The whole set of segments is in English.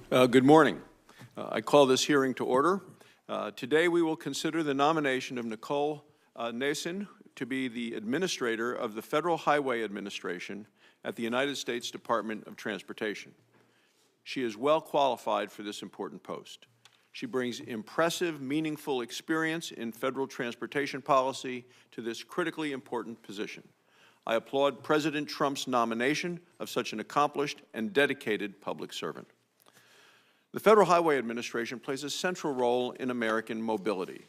Good morning. I call this hearing to order. Today we will consider the nomination of Nicole Nason to be the Administrator of the Federal Highway Administration at the United States Department of Transportation. She is well qualified for this important post. She brings impressive, meaningful experience in federal transportation policy to this critically important position. I applaud President Trump's nomination of such an accomplished and dedicated public servant. The Federal Highway Administration plays a central role in American mobility.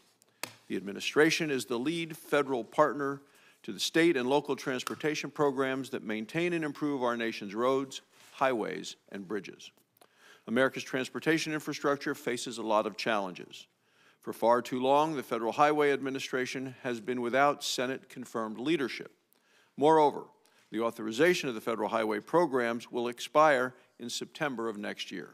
The administration is the lead federal partner to the state and local transportation programs that maintain and improve our nation's roads, highways, and bridges. America's transportation infrastructure faces a lot of challenges. For far too long, the Federal Highway Administration has been without Senate-confirmed leadership. Moreover, the authorization of the federal highway programs will expire in September of next year.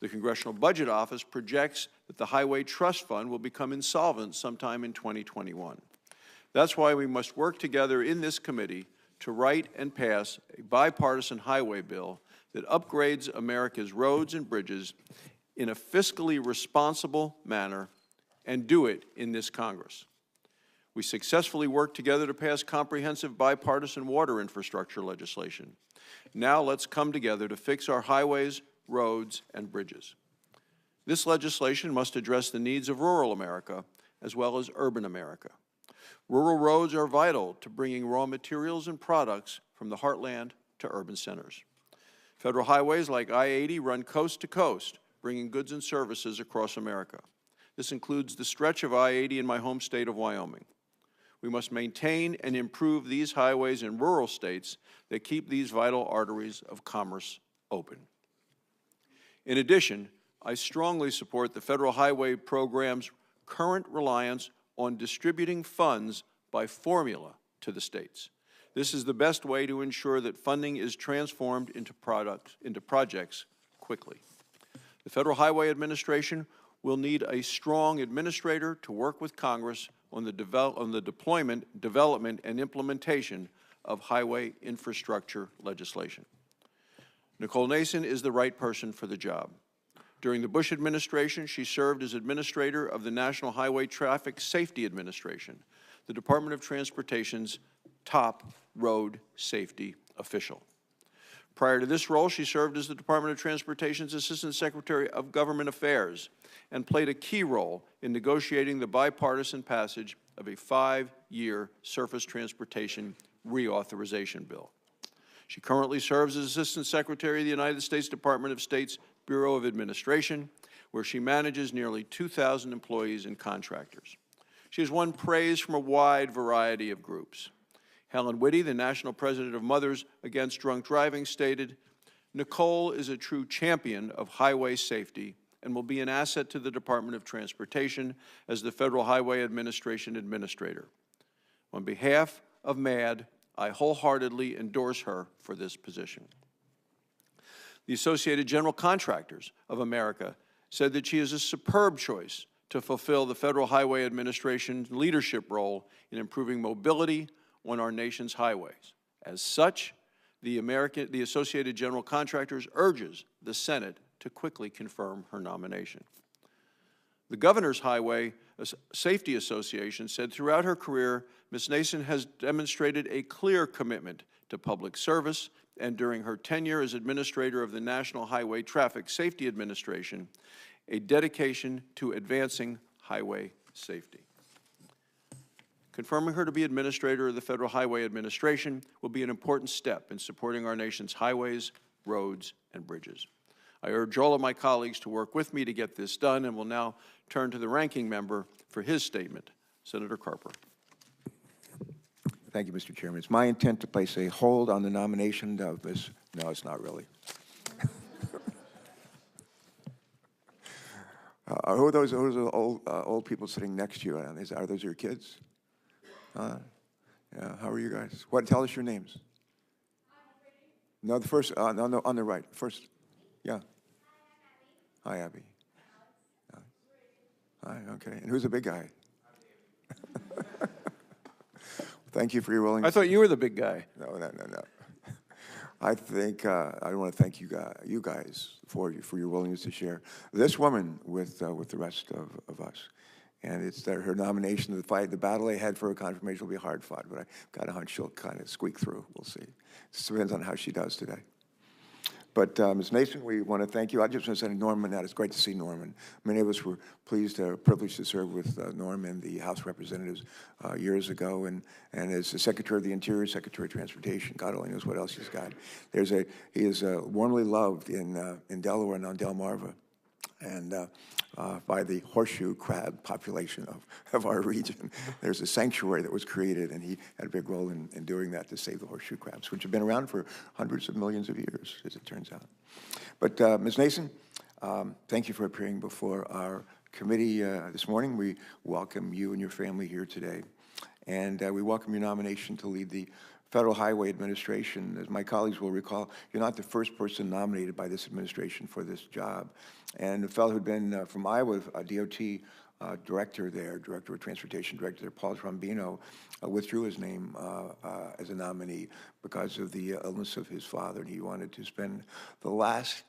The Congressional Budget Office projects that the Highway Trust Fund will become insolvent sometime in 2021. That's why we must work together in this committee to write and pass a bipartisan highway bill that upgrades America's roads and bridges in a fiscally responsible manner and do it in this Congress. We successfully worked together to pass comprehensive bipartisan water infrastructure legislation. Now let's come together to fix our highways, roads, and bridges. This legislation must address the needs of rural America as well as urban America. Rural roads are vital to bringing raw materials and products from the heartland to urban centers. Federal highways like I-80 run coast to coast, bringing goods and services across America. This includes the stretch of I-80 in my home state of Wyoming. We must maintain and improve these highways in rural states that keep these vital arteries of commerce open. In addition, I strongly support the Federal Highway Program's current reliance on distributing funds by formula to the states. This is the best way to ensure that funding is transformed into projects quickly. The Federal Highway Administration will need a strong administrator to work with Congress on the deployment, development, and implementation of highway infrastructure legislation. Nicole Nason is the right person for the job. During the Bush administration, she served as administrator of the National Highway Traffic Safety Administration, the Department of Transportation's top road safety official. Prior to this role, she served as the Department of Transportation's Assistant Secretary of Government Affairs and played a key role in negotiating the bipartisan passage of a 5-year surface transportation reauthorization bill. She currently serves as Assistant Secretary of the United States Department of State's Bureau of Administration, where she manages nearly 2,000 employees and contractors. She has won praise from a wide variety of groups. Helen Whitty, the National President of Mothers Against Drunk Driving, stated, "Nicole is a true champion of highway safety and will be an asset to the Department of Transportation as the Federal Highway Administration Administrator. On behalf of MAD, I wholeheartedly endorse her for this position." The Associated General Contractors of America said that she is a superb choice to fulfill the Federal Highway Administration's leadership role in improving mobility on our nation's highways. As such, the Associated General Contractors urges the Senate to quickly confirm her nomination. The Governor's Highway Safety Association said throughout her career, Ms. Nason has demonstrated a clear commitment to public service, and during her tenure as administrator of the National Highway Traffic Safety Administration, a dedication to advancing highway safety. Confirming her to be administrator of the Federal Highway Administration will be an important step in supporting our nation's highways, roads, and bridges. I urge all of my colleagues to work with me to get this done, and will now turn to the ranking member for his statement. Senator Carper. Thank you, Mr. Chairman. It's my intent to place a hold on the nomination of Ms. No, it's not really. Who are those old people sitting next to you? Are those your kids? Yeah. How are you guys? Tell us your names. No, the first. No, on the right. First. Yeah. Hi, Abby. Hi. Okay. And who's the big guy? Thank you for your willingness. I thought you were the big guy. No. I think I want to thank you guys for your willingness to share this woman with the rest of us. And it's that her nomination, the battle ahead for her confirmation will be hard fought, but I got a hunch she'll kind of squeak through. We'll see. It depends on how she does today. But Ms. Nason, we want to thank you. I just want to say Norman, it's great to see Norman. Many of us were privileged to serve with Norm in the House of Representatives years ago, and as the Secretary of the Interior, Secretary of Transportation, God only knows what else he's got. He is warmly loved in Delaware and on Delmarva, and by the horseshoe crab population of our region. There's a sanctuary that was created, and he had a big role in doing that to save the horseshoe crabs, which have been around for hundreds of millions of years, as it turns out. But Ms. Nason, thank you for appearing before our committee this morning. We welcome you and your family here today, and we welcome your nomination to lead the Federal Highway Administration. As my colleagues will recall, you're not the first person nominated by this administration for this job. And the fellow who'd been from Iowa, a DOT director there, Director of Transportation Director there, Paul Trombino, withdrew his name as a nominee because of the illness of his father. And he wanted to spend the last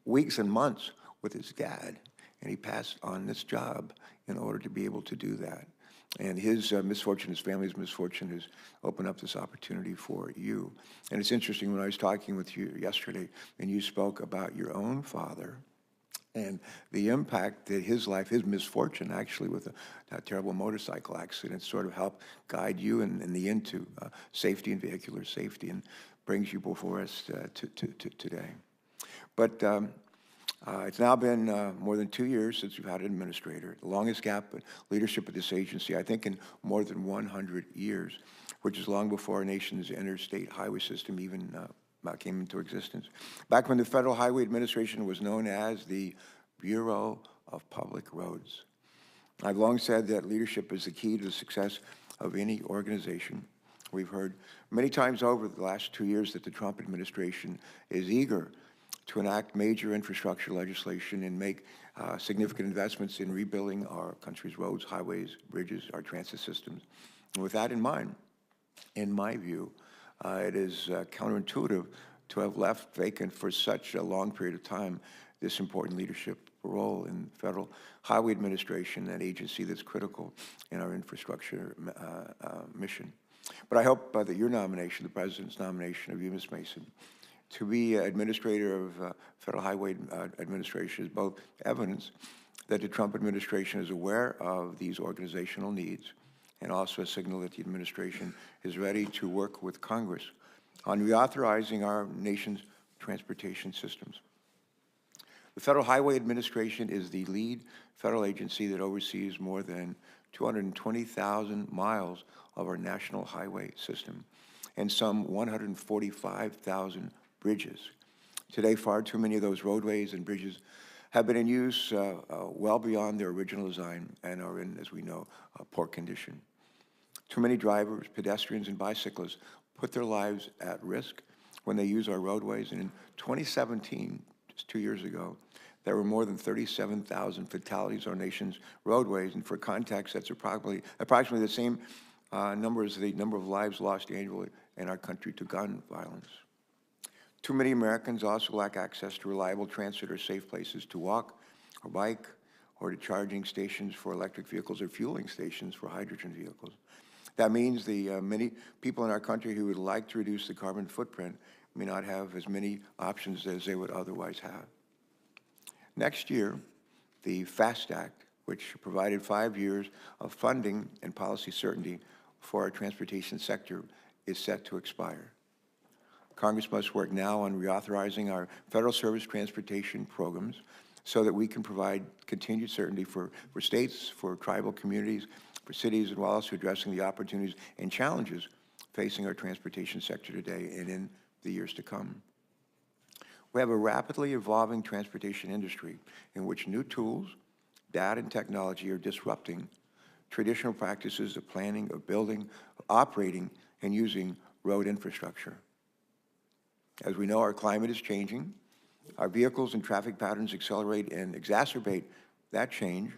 weeks and months with his dad. And he passed on this job in order to be able to do that. And his misfortune, his family's misfortune, has opened up this opportunity for you. And it's interesting, when I was talking with you yesterday, and you spoke about your own father and the impact that his life, his misfortune, actually, with a terrible motorcycle accident, sort of helped guide you in the end to safety and vehicular safety, and brings you before us today. But it's now been more than 2 years since we've had an administrator, the longest gap in leadership of this agency, I think, in more than 100 years, which is long before our nation's interstate highway system even came into existence. Back when the Federal Highway Administration was known as the Bureau of Public Roads. I've long said that leadership is the key to the success of any organization. We've heard many times over the last 2 years that the Trump administration is eager to enact major infrastructure legislation and make significant investments in rebuilding our country's roads, highways, bridges, our transit systems. And with that in mind, in my view, it is counterintuitive to have left vacant for such a long period of time this important leadership role in the Federal Highway Administration, an agency that's critical in our infrastructure mission. But I hope that your nomination, the President's nomination of you, Ms. Mason, to be administrator of Federal Highway Administration is both evidence that the Trump administration is aware of these organizational needs, and also a signal that the administration is ready to work with Congress on reauthorizing our nation's transportation systems. The Federal Highway Administration is the lead federal agency that oversees more than 220,000 miles of our national highway system and some 145,000 bridges. Today, far too many of those roadways and bridges have been in use well beyond their original design and are in, as we know, poor condition. Too many drivers, pedestrians, and bicyclists put their lives at risk when they use our roadways. And in 2017, just 2 years ago, there were more than 37,000 fatalities on our nation's roadways. And for context, that's approximately the same number as the number of lives lost annually in our country to gun violence. Too many Americans also lack access to reliable transit or safe places to walk or bike, or to charging stations for electric vehicles or fueling stations for hydrogen vehicles. That means the many people in our country who would like to reduce the carbon footprint may not have as many options as they would otherwise have. Next year, the FAST Act, which provided 5 years of funding and policy certainty for our transportation sector, is set to expire. Congress must work now on reauthorizing our federal service transportation programs so that we can provide continued certainty for states, for tribal communities, for cities, and while also addressing the opportunities and challenges facing our transportation sector today and in the years to come. We have a rapidly evolving transportation industry in which new tools, data, and technology are disrupting traditional practices of planning, of building, of operating, and using road infrastructure. As we know, our climate is changing. Our vehicles and traffic patterns accelerate and exacerbate that change,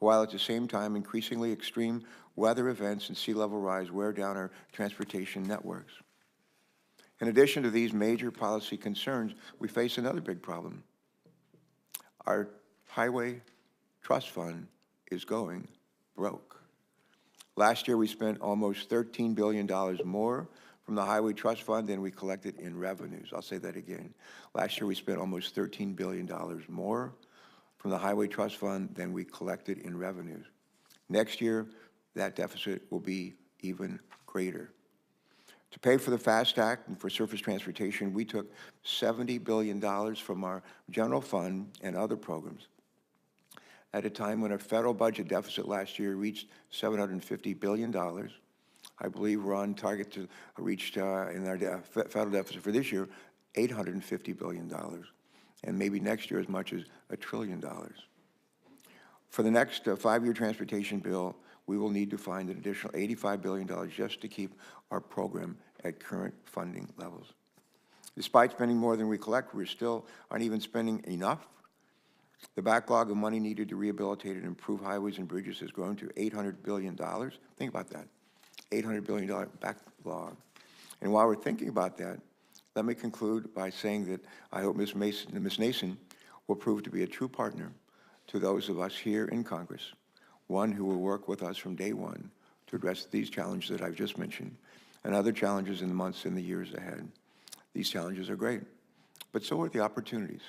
while at the same time increasingly extreme weather events and sea level rise wear down our transportation networks. In addition to these major policy concerns, we face another big problem. Our highway trust fund is going broke. Last year, we spent almost $13 billion more from the Highway Trust Fund than we collected in revenues. I'll say that again. Last year, we spent almost $13 billion more from the Highway Trust Fund than we collected in revenues. Next year, that deficit will be even greater. To pay for the FAST Act and for surface transportation, we took $70 billion from our general fund and other programs at a time when our federal budget deficit last year reached $750 billion. I believe we're on target to reach, in our federal deficit for this year, $850 billion, and maybe next year as much as $1 trillion. For the next five-year transportation bill, we will need to find an additional $85 billion just to keep our program at current funding levels. Despite spending more than we collect, we still aren't even spending enough. The backlog of money needed to rehabilitate and improve highways and bridges has grown to $800 billion. Think about that, $800 billion backlog. And while we're thinking about that, let me conclude by saying that I hope Ms. Nason will prove to be a true partner to those of us here in Congress, one who will work with us from day one to address these challenges that I've just mentioned and other challenges in the months and the years ahead. These challenges are great, but so are the opportunities.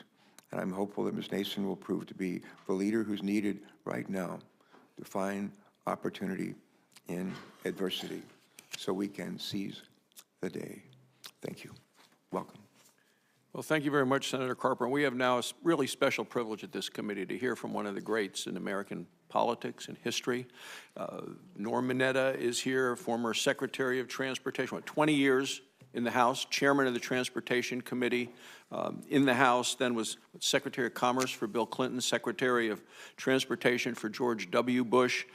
And I'm hopeful that Ms. Nason will prove to be the leader who's needed right now to find opportunity in adversity so we can seize the day. Thank you. Welcome. Well, thank you very much, Senator Carper. We have now a really special privilege at this committee to hear from one of the greats in American politics and history. Norm Mineta is here, former Secretary of Transportation, 20 years in the House, chairman of the Transportation Committee in the House, then was Secretary of Commerce for Bill Clinton, Secretary of Transportation for George W. Bush.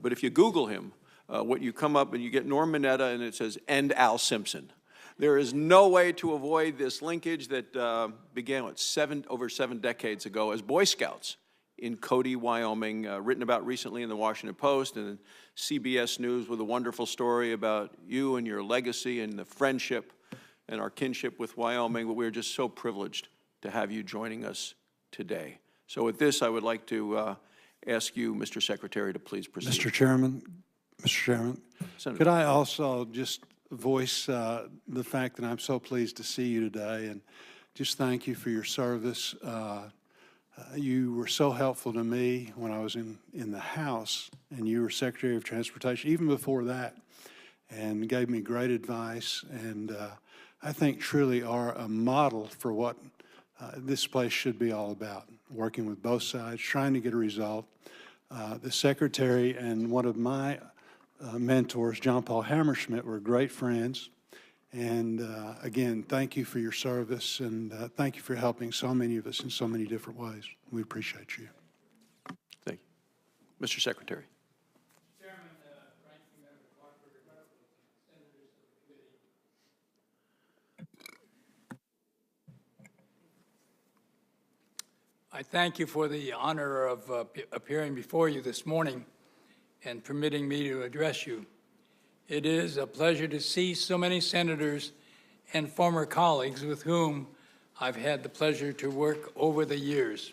But if you Google him, what you come up and you get Norm Mineta and it says, "and Al Simpson." There is no way to avoid this linkage that began, over 7 decades ago as Boy Scouts in Cody, Wyoming, written about recently in the Washington Post and CBS News with a wonderful story about you and your legacy and the friendship and our kinship with Wyoming. But we're just so privileged to have you joining us today. So with this, I would like to ask you, Mr. Secretary, to please proceed. Mr. Chairman, Senator. Could I also just voice the fact that I'm so pleased to see you today and just thank you for your service. You were so helpful to me when I was in the House, and you were Secretary of Transportation even before that, and gave me great advice, and I think truly are a model for what this place should be all about, working with both sides, trying to get a result. The Secretary and one of my mentors, John Paul Hammerschmidt, were great friends. And again, thank you for your service, and thank you for helping so many of us in so many different ways. We appreciate you. Thank you. Mr. Secretary. Chairman, Ranking Member Clark, senators of the committee. I thank you for the honor of appearing before you this morning and permitting me to address you. It is a pleasure to see so many senators and former colleagues with whom I've had the pleasure to work over the years.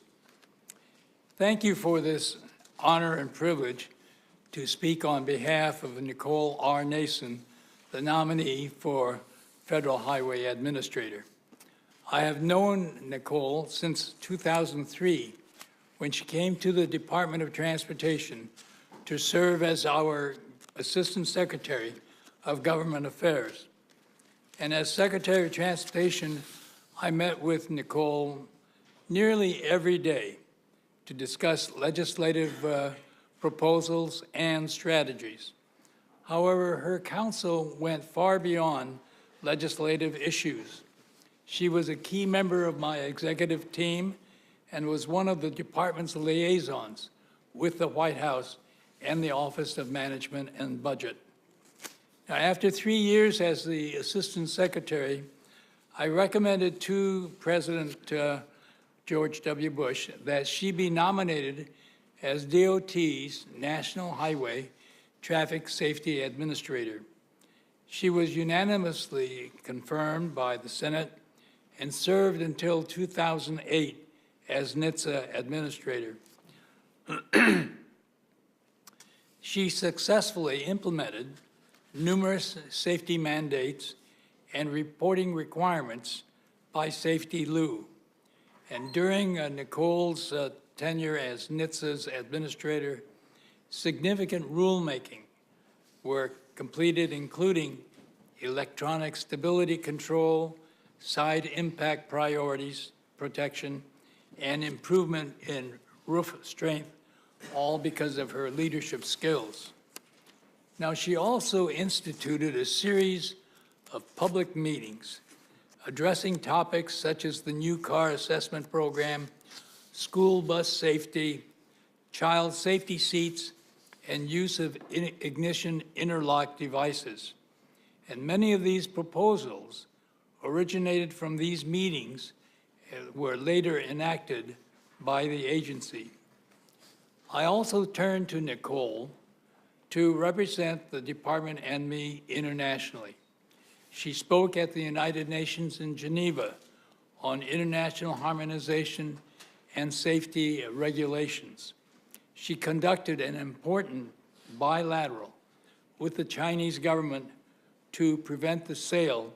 Thank you for this honor and privilege to speak on behalf of Nicole R. Nason, the nominee for Federal Highway Administrator. I have known Nicole since 2003, when she came to the Department of Transportation to serve as our Assistant Secretary of Government Affairs. And as Secretary of Transportation, I met with Nicole nearly every day to discuss legislative proposals and strategies. However, her counsel went far beyond legislative issues. She was a key member of my executive team and was one of the department's liaisons with the White House and the Office of Management and Budget. Now, after 3 years as the Assistant Secretary, I recommended to President George W. Bush that she be nominated as DOT's National Highway Traffic Safety Administrator. She was unanimously confirmed by the Senate and served until 2008 as NHTSA administrator. She successfully implemented numerous safety mandates and reporting requirements by Safety Lou. And during Nicole's tenure as NHTSA's administrator, significant rulemaking were completed, including electronic stability control, side impact priorities protection, and improvement in roof strength, all because of her leadership skills. Now, she also instituted a series of public meetings addressing topics such as the new car assessment program, school bus safety, child safety seats, and use of ignition interlock devices. And many of these proposals originated from these meetings were later enacted by the agency. I also turned to Nicole to represent the department and me internationally. She spoke at the United Nations in Geneva on international harmonization and safety regulations. She conducted an important bilateral with the Chinese government to prevent the sale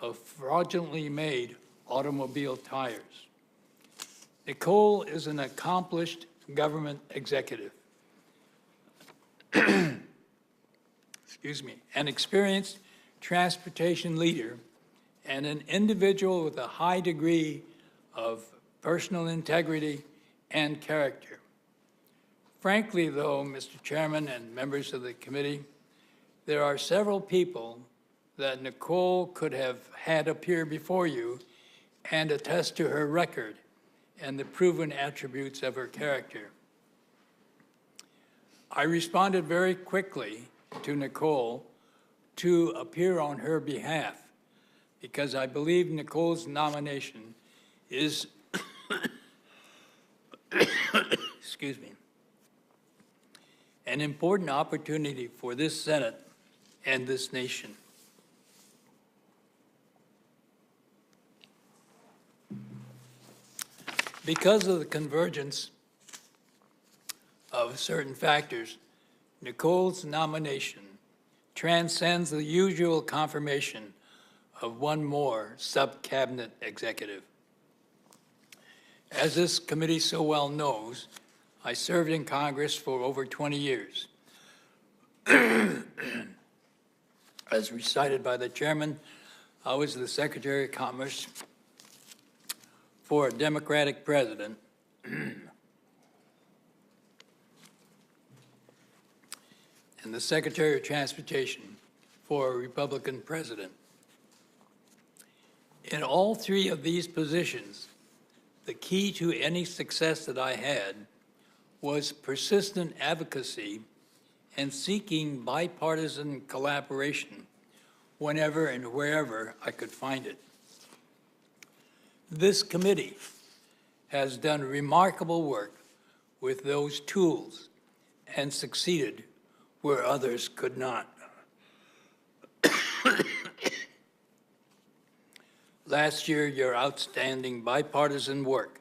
of fraudulently made automobile tires. Nicole is an accomplished government executive, excuse me, an experienced transportation leader, and an individual with a high degree of personal integrity and character. Frankly, though, Mr. Chairman and members of the committee, there are several people that Nicole could have had appear before you and attest to her record and the proven attributes of her character. I responded very quickly to Nicole to appear on her behalf because I believe Nicole's nomination is, excuse me, an important opportunity for this Senate and this nation. Because of the convergence of certain factors, Nicole's nomination transcends the usual confirmation of one more sub-cabinet executive. As this committee so well knows, I served in Congress for over 20 years. As recited by the chairman, I was the Secretary of Commerce for a Democratic president, and the Secretary of Transportation for a Republican president. In all three of these positions, the key to any success that I had was persistent advocacy and seeking bipartisan collaboration whenever and wherever I could find it. This committee has done remarkable work with those tools and succeeded where others could not. Last year, your outstanding bipartisan work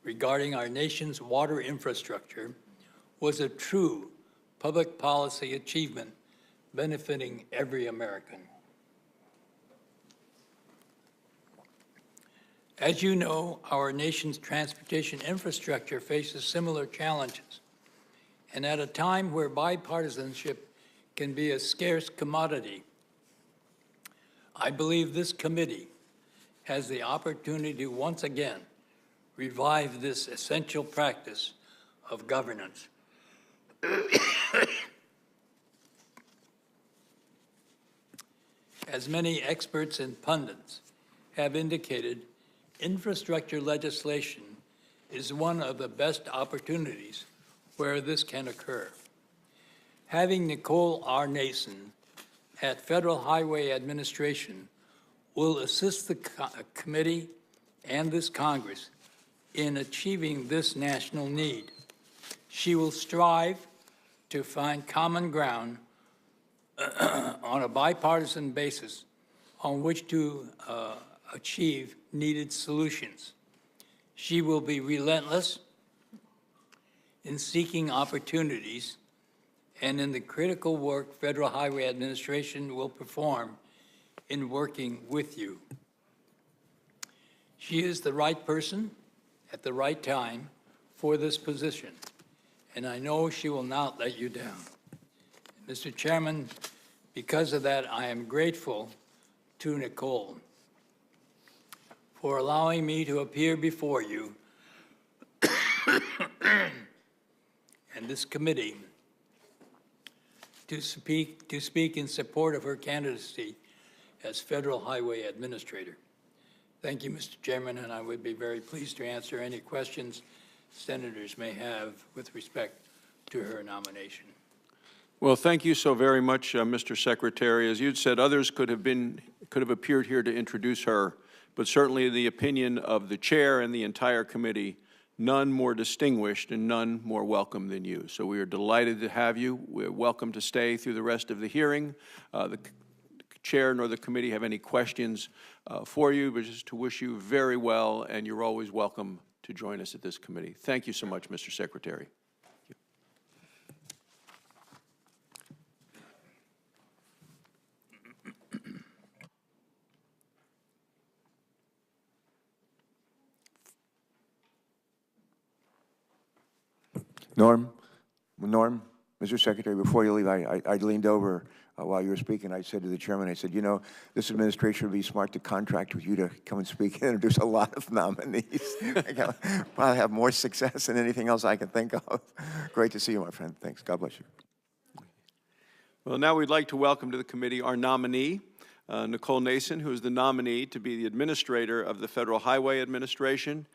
regarding our nation's water infrastructure was a true public policy achievement benefiting every American. As you know, our nation's transportation infrastructure faces similar challenges. And at a time where bipartisanship can be a scarce commodity, I believe this committee has the opportunity to once again revive this essential practice of governance. As many experts and pundits have indicated, infrastructure legislation is one of the best opportunities where this can occur. Having Nicole R. Nason at Federal Highway Administration will assist the committee and this Congress in achieving this national need. She will strive to find common ground on a bipartisan basis on which to achieve needed solutions. She will be relentless in seeking opportunities and in the critical work Federal Highway Administration will perform in working with you. She is the right person at the right time for this position, and I know she will not let you down. Mr. Chairman, because of that, I am grateful to Nicole for allowing me to appear before you and this committee to speak in support of her candidacy as Federal Highway Administrator. Thank you, Mr. Chairman, and I would be very pleased to answer any questions senators may have with respect to her nomination. Well, thank you so very much, Mr. Secretary. As you'd said, others could have appeared here to introduce her, but certainly in the opinion of the chair and the entire committee, none more distinguished and none more welcome than you. So we are delighted to have you. We're welcome to stay through the rest of the hearing. The chair nor the committee have any questions for you, but just to wish you very well, and you're always welcome to join us at this committee. Thank you so much, Mr. Secretary. Norm, Mr. Secretary, before you leave, I leaned over while you were speaking. I said to the chairman, I said, you know, this administration would be smart to contract with you to come and speak and introduce a lot of nominees. Probably have more success than anything else I can think of. Great to see you, my friend. Thanks. God bless you. Well, now we'd like to welcome to the committee our nominee, Nicole Nason, who is the nominee to be the administrator of the Federal Highway Administration.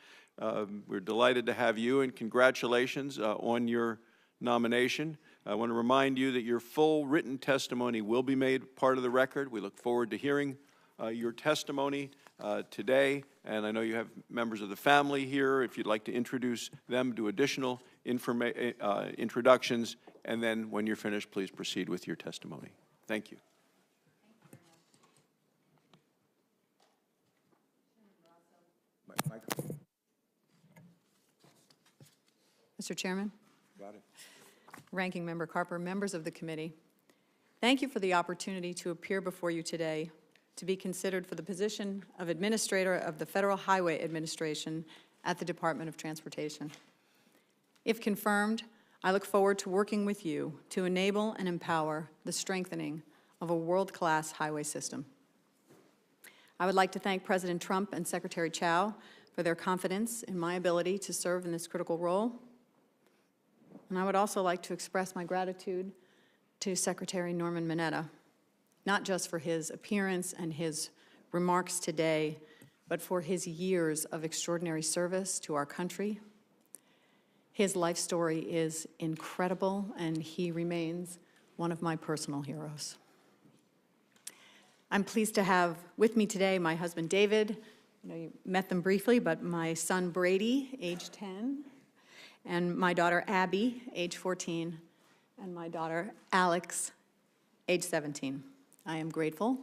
We're delighted to have you, and congratulations on your nomination. I want to remind you that your full written testimony will be made part of the record. We look forward to hearing your testimony today, and I know you have members of the family here. If you'd like to introduce them, do additional introductions, and then when you're finished, please proceed with your testimony. Thank you. Mr. Chairman, Got it. Ranking Member Carper, members of the committee, thank you for the opportunity to appear before you today to be considered for the position of Administrator of the Federal Highway Administration at the Department of Transportation. If confirmed, I look forward to working with you to enable and empower the strengthening of a world-class highway system. I would like to thank President Trump and Secretary Chao for their confidence in my ability to serve in this critical role. And I would also like to express my gratitude to Secretary Norman Mineta, not just for his appearance and his remarks today, but for his years of extraordinary service to our country. His life story is incredible, and he remains one of my personal heroes. I'm pleased to have with me today my husband, David. I know you met them briefly, but my son, Brady, age 10, and my daughter, Abby, age 14, and my daughter, Alex, age 17. I am grateful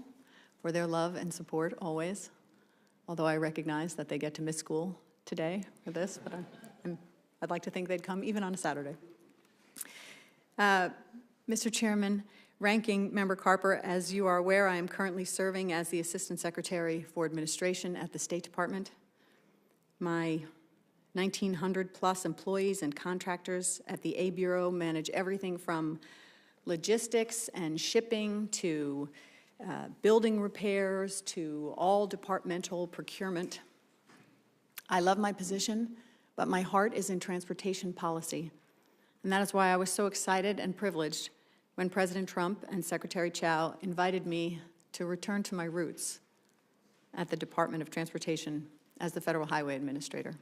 for their love and support always, although I recognize that they get to miss school today for this, but I'd like to think they'd come even on a Saturday. Mr. Chairman, Ranking Member Carper, as you are aware, I am currently serving as the Assistant Secretary for Administration at the State Department. My 1,900-plus employees and contractors at the A Bureau manage everything from logistics and shipping to building repairs to all departmental procurement. I love my position, but my heart is in transportation policy. And that is why I was so excited and privileged when President Trump and Secretary Chao invited me to return to my roots at the Department of Transportation as the Federal Highway Administrator.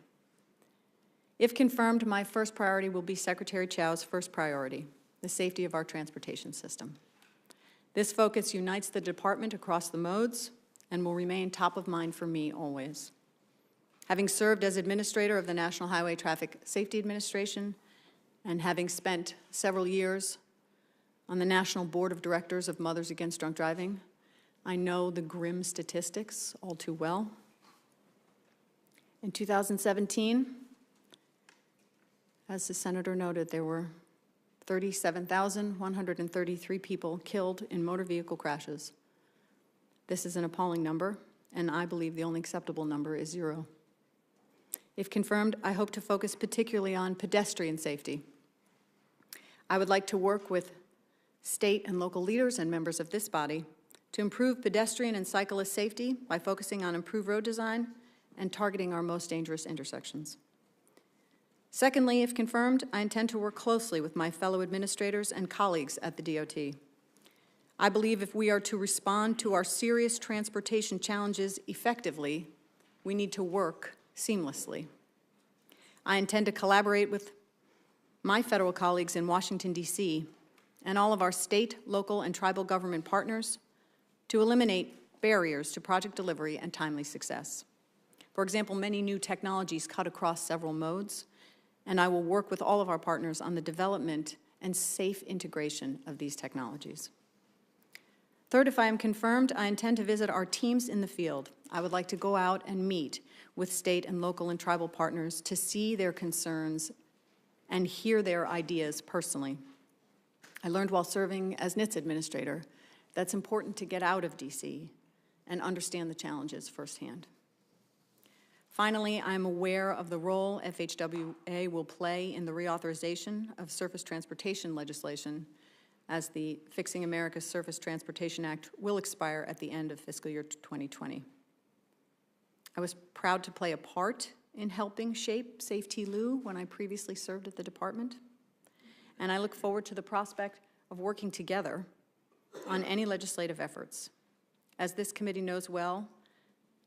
If confirmed, my first priority will be Secretary Chao's first priority, the safety of our transportation system. This focus unites the department across the modes and will remain top of mind for me always. Having served as administrator of the National Highway Traffic Safety Administration and having spent several years on the National Board of Directors of Mothers Against Drunk Driving. I know the grim statistics all too well. In 2017, as the senator noted, there were 37,133 people killed in motor vehicle crashes. This is an appalling number, and I believe the only acceptable number is 0. If confirmed, I hope to focus particularly on pedestrian safety. I would like to work with state and local leaders and members of this body to improve pedestrian and cyclist safety by focusing on improved road design and targeting our most dangerous intersections. Secondly, if confirmed, I intend to work closely with my fellow administrators and colleagues at the DOT. I believe if we are to respond to our serious transportation challenges effectively, we need to work seamlessly. I intend to collaborate with my federal colleagues in Washington, D.C., and all of our state, local, and tribal government partners to eliminate barriers to project delivery and timely success. For example, many new technologies cut across several modes, and I will work with all of our partners on the development and safe integration of these technologies. Third, if I am confirmed, I intend to visit our teams in the field. I would like to go out and meet with state and local and tribal partners to see their concerns and hear their ideas personally. I learned while serving as NHTSA administrator that's important to get out of D.C. and understand the challenges firsthand. Finally, I am aware of the role FHWA will play in the reauthorization of surface transportation legislation, as the Fixing America's Surface Transportation Act will expire at the end of fiscal year 2020. I was proud to play a part in helping shape SafeTLU when I previously served at the department, and I look forward to the prospect of working together on any legislative efforts. As this committee knows well,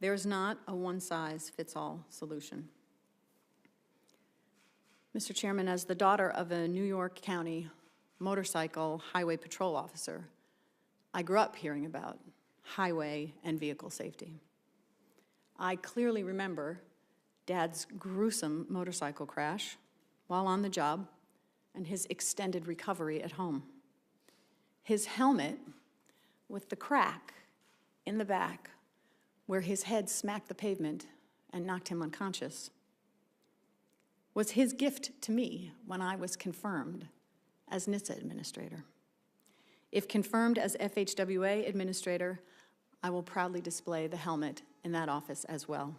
there is not a one-size-fits-all solution. Mr. Chairman, as the daughter of a New York County motorcycle highway patrol officer, I grew up hearing about highway and vehicle safety. I clearly remember Dad's gruesome motorcycle crash while on the job and his extended recovery at home. His helmet with the crack in the back where his head smacked the pavement and knocked him unconscious was his gift to me when I was confirmed as NHTSA administrator. If confirmed as FHWA administrator, I will proudly display the helmet in that office as well.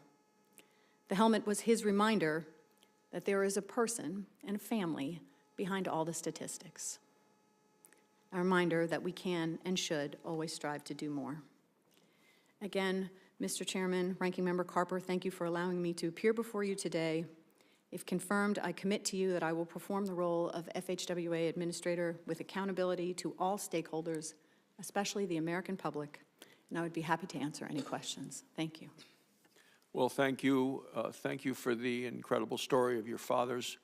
The helmet was his reminder that there is a person and a family behind all the statistics. A reminder that we can and should always strive to do more. Again, Mr. Chairman, Ranking Member Carper, thank you for allowing me to appear before you today. If confirmed, I commit to you that I will perform the role of FHWA Administrator with accountability to all stakeholders, especially the American public, and I would be happy to answer any questions. Thank you. Well, thank you. Thank you for the incredible story of your father's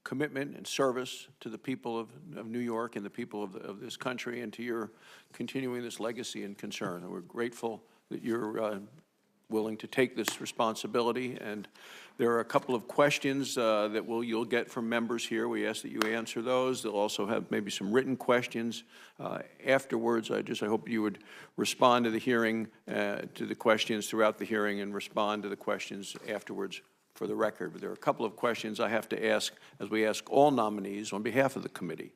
commitment and service to the people of New York and the people of this country, and to your continuing this legacy and concern. And we're grateful that you're willing to take this responsibility. And there are a couple of questions that you'll get from members here. We ask that you answer those. They'll also have maybe some written questions afterwards. I hope you would respond to the hearing, to the questions throughout the hearing, and respond to the questions afterwards for the record. But there are a couple of questions I have to ask, as we ask all nominees on behalf of the committee.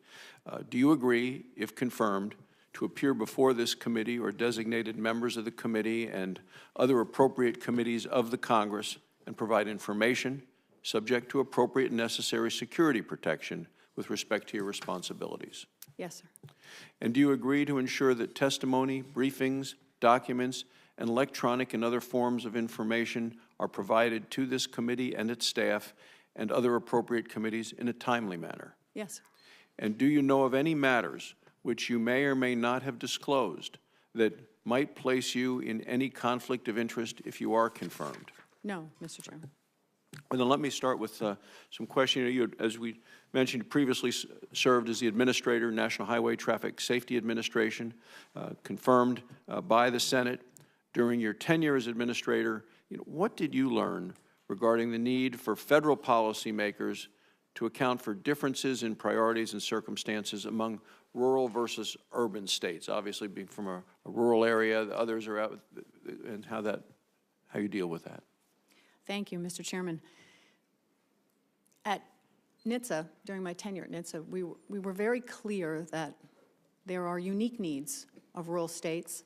Do you agree, if confirmed, to appear before this committee or designated members of the committee and other appropriate committees of the Congress and provide information subject to appropriate and necessary security protection with respect to your responsibilities? Yes, sir. And do you agree to ensure that testimony, briefings, documents, and electronic and other forms of information are provided to this committee and its staff and other appropriate committees in a timely manner? Yes, sir. And do you know of any matters which you may or may not have disclosed that might place you in any conflict of interest if you are confirmed? No, Mr. Chairman. And then let me start with some questions. You, as we mentioned, previously served as the Administrator, National Highway Traffic Safety Administration, confirmed by the Senate. During your tenure as Administrator, what did you learn regarding the need for federal policymakers to account for differences in priorities and circumstances among rural versus urban states? Obviously, being from a rural area, the others are out, and how you deal with that. Thank you, Mr. Chairman. At NHTSA, during my tenure at NHTSA, we were very clear that there are unique needs of rural states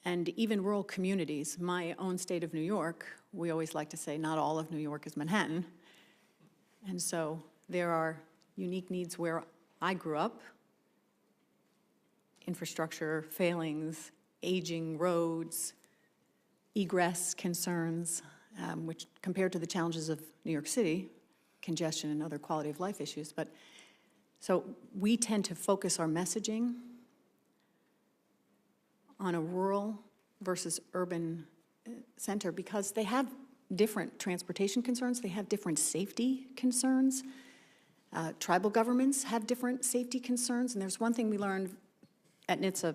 and even rural communities. My own state of New York, we always like to say not all of New York is Manhattan. And so there are unique needs where I grew up, infrastructure failings, aging roads, egress concerns, which compared to the challenges of New York City, congestion and other quality of life issues. But so we tend to focus our messaging on a rural versus urban center because they have different transportation concerns, they have different safety concerns. Tribal governments have different safety concerns, and there's one thing we learned at NHTSA,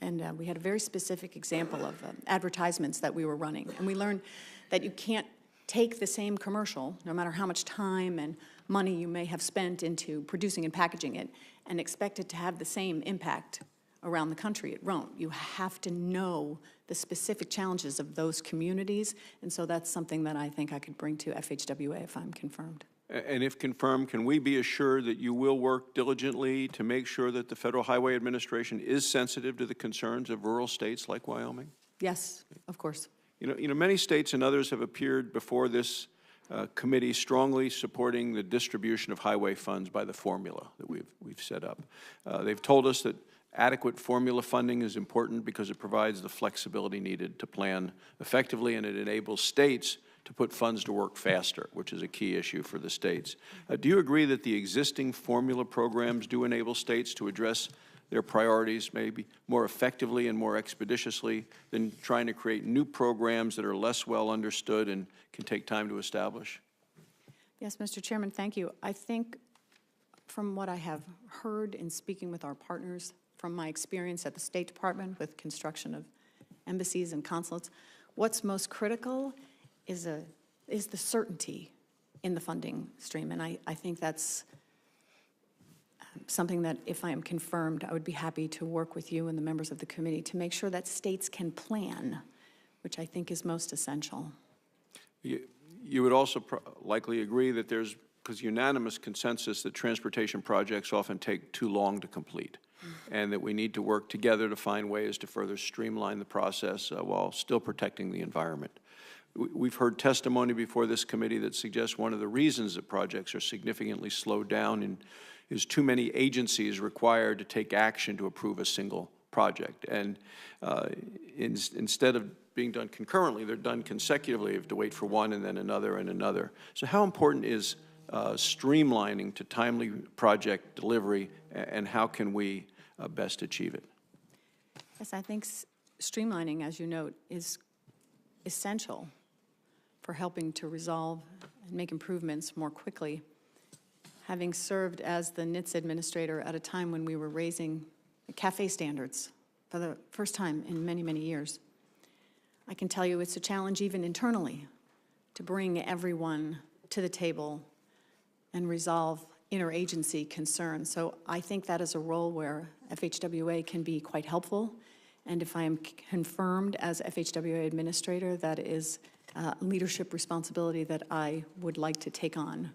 and we had a very specific example of advertisements that we were running. And we learned that you can't take the same commercial, no matter how much time and money you may have spent into producing and packaging it, and expect it to have the same impact around the country. It won't. You have to know the specific challenges of those communities, and so that's something that I think I could bring to FHWA if I'm confirmed. And if confirmed, can we be assured that you will work diligently to make sure that the Federal Highway Administration is sensitive to the concerns of rural states like Wyoming? Yes, of course. You know, many states and others have appeared before this committee strongly supporting the distribution of highway funds by the formula that we've set up. They've told us that adequate formula funding is important because it provides the flexibility needed to plan effectively, and it enables states to put funds to work faster, which is a key issue for the states. Do you agree that the existing formula programs do enable states to address their priorities maybe more effectively and more expeditiously than trying to create new programs that are less well understood and can take time to establish? Yes, Mr. Chairman, thank you. I think from what I have heard in speaking with our partners, from my experience at the State Department with construction of embassies and consulates, what's most critical is the certainty in the funding stream. And I think that's something that, if I am confirmed, I would be happy to work with you and the members of the committee to make sure that states can plan, which I think is most essential. You would also likely agree that there's unanimous consensus that transportation projects often take too long to complete, and that we need to work together to find ways to further streamline the process while still protecting the environment. We've heard testimony before this committee that suggests one of the reasons that projects are significantly slowed down is too many agencies required to take action to approve a single project. And instead of being done concurrently, they're done consecutively. You have to wait for one and then another and another. So how important is streamlining to timely project delivery, and how can we best achieve it? Yes, I think streamlining, as you note, is essential for helping to resolve and make improvements more quickly. Having served as the NHTSA administrator at a time when we were raising CAFE standards for the first time in many, many years, I can tell you it's a challenge even internally to bring everyone to the table and resolve interagency concerns. So I think that is a role where FHWA can be quite helpful. And if I am confirmed as FHWA administrator, that is leadership responsibility that I would like to take on.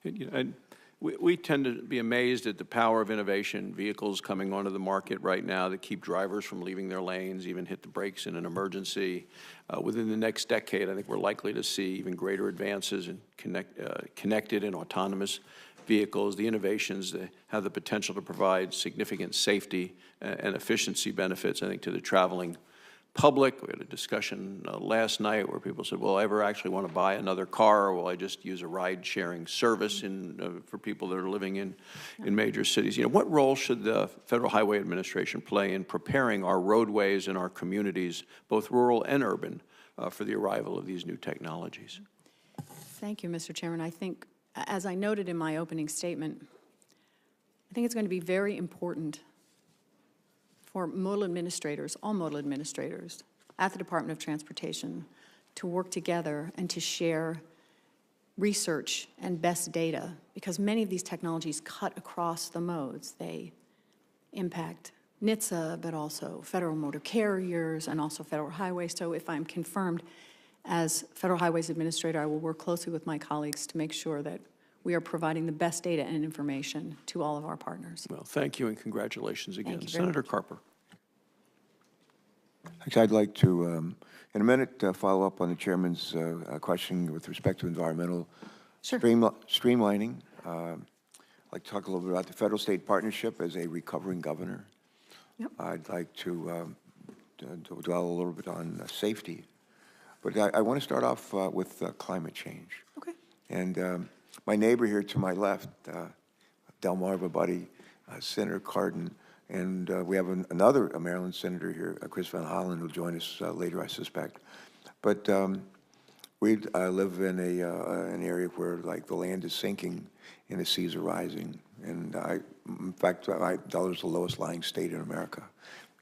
And we tend to be amazed at the power of innovation, vehicles coming onto the market right now that keep drivers from leaving their lanes, even hit the brakes in an emergency. Within the next decade, I think we're likely to see even greater advances in connected and autonomous vehicles. The innovations that have the potential to provide significant safety and efficiency benefits, I think, to the traveling public. We had a discussion last night where people said, will I ever actually want to buy another car, or will I just use a ride-sharing service for people that are living in major cities? You know, what role should the Federal Highway Administration play in preparing our roadways and our communities, both rural and urban, for the arrival of these new technologies? Thank you, Mr. Chairman. I think, as I noted in my opening statement, I think it's going to be very important for modal administrators, all modal administrators at the Department of Transportation, to work together and to share research and best data, because many of these technologies cut across the modes. They impact NHTSA, but also federal motor carriers and also federal highways. So if I'm confirmed as Federal Highways Administrator, I will work closely with my colleagues to make sure that we are providing the best data and information to all of our partners. Well, thank you and congratulations again. Thank you very Senator much. Carper. Actually, I'd like to, in a minute, follow up on the chairman's question with respect to environmental Sure. streamlining. I'd like to talk a little bit about the federal-state partnership as a recovering governor. Yep. I'd like to dwell a little bit on safety. But I want to start off with climate change. Okay. And my neighbor here to my left, Delmarva buddy, Senator Cardin, and we have another Maryland senator here, Chris Van Hollen, who'll join us later, I suspect. But we live in an area where, like, the land is sinking and the seas are rising. And in fact, Delaware is the lowest lying state in America.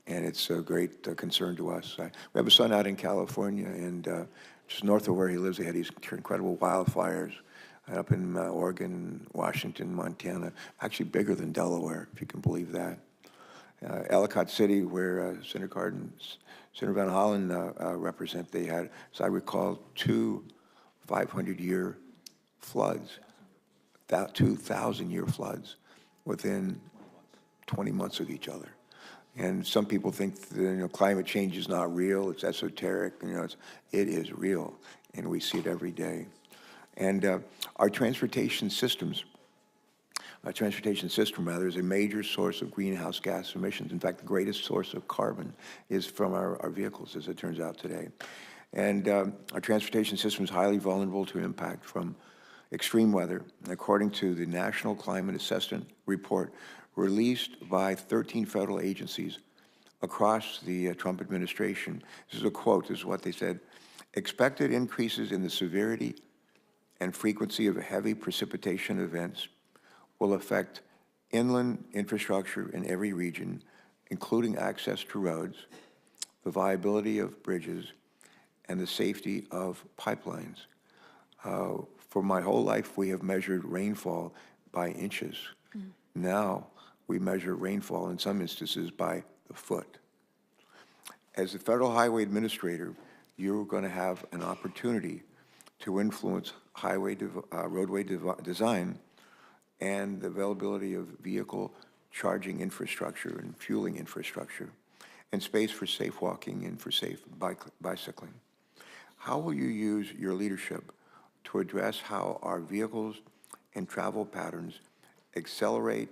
And it's a great concern to us. We have a son out in California, and just north of where he lives, they had these incredible wildfires up in Oregon, Washington, Montana, actually bigger than Delaware, if you can believe that. Ellicott City, where Senator Cardin, Senator Van Hollen represent, they had, as I recall, 2 500-year floods, 2,000-year floods within 20 months of each other. And some people think that, climate change is not real, it's esoteric. It is real, and we see it every day. And our transportation system is a major source of greenhouse gas emissions. In fact, the greatest source of carbon is from our vehicles, as it turns out today. And our transportation system is highly vulnerable to impact from extreme weather. And according to the National Climate Assessment Report released by 13 federal agencies across the Trump administration, this is a quote, this is what they said: expected increases in the severity and frequency of heavy precipitation events will affect inland infrastructure in every region, including access to roads, the viability of bridges, and the safety of pipelines. For my whole life, we have measured rainfall by inches. Now, we measure rainfall in some instances by the foot. As the Federal Highway Administrator, you're going to have an opportunity to influence roadway design and the availability of vehicle charging infrastructure and fueling infrastructure, and space for safe walking and for safe bicycling. How will you use your leadership to address how our vehicles and travel patterns accelerate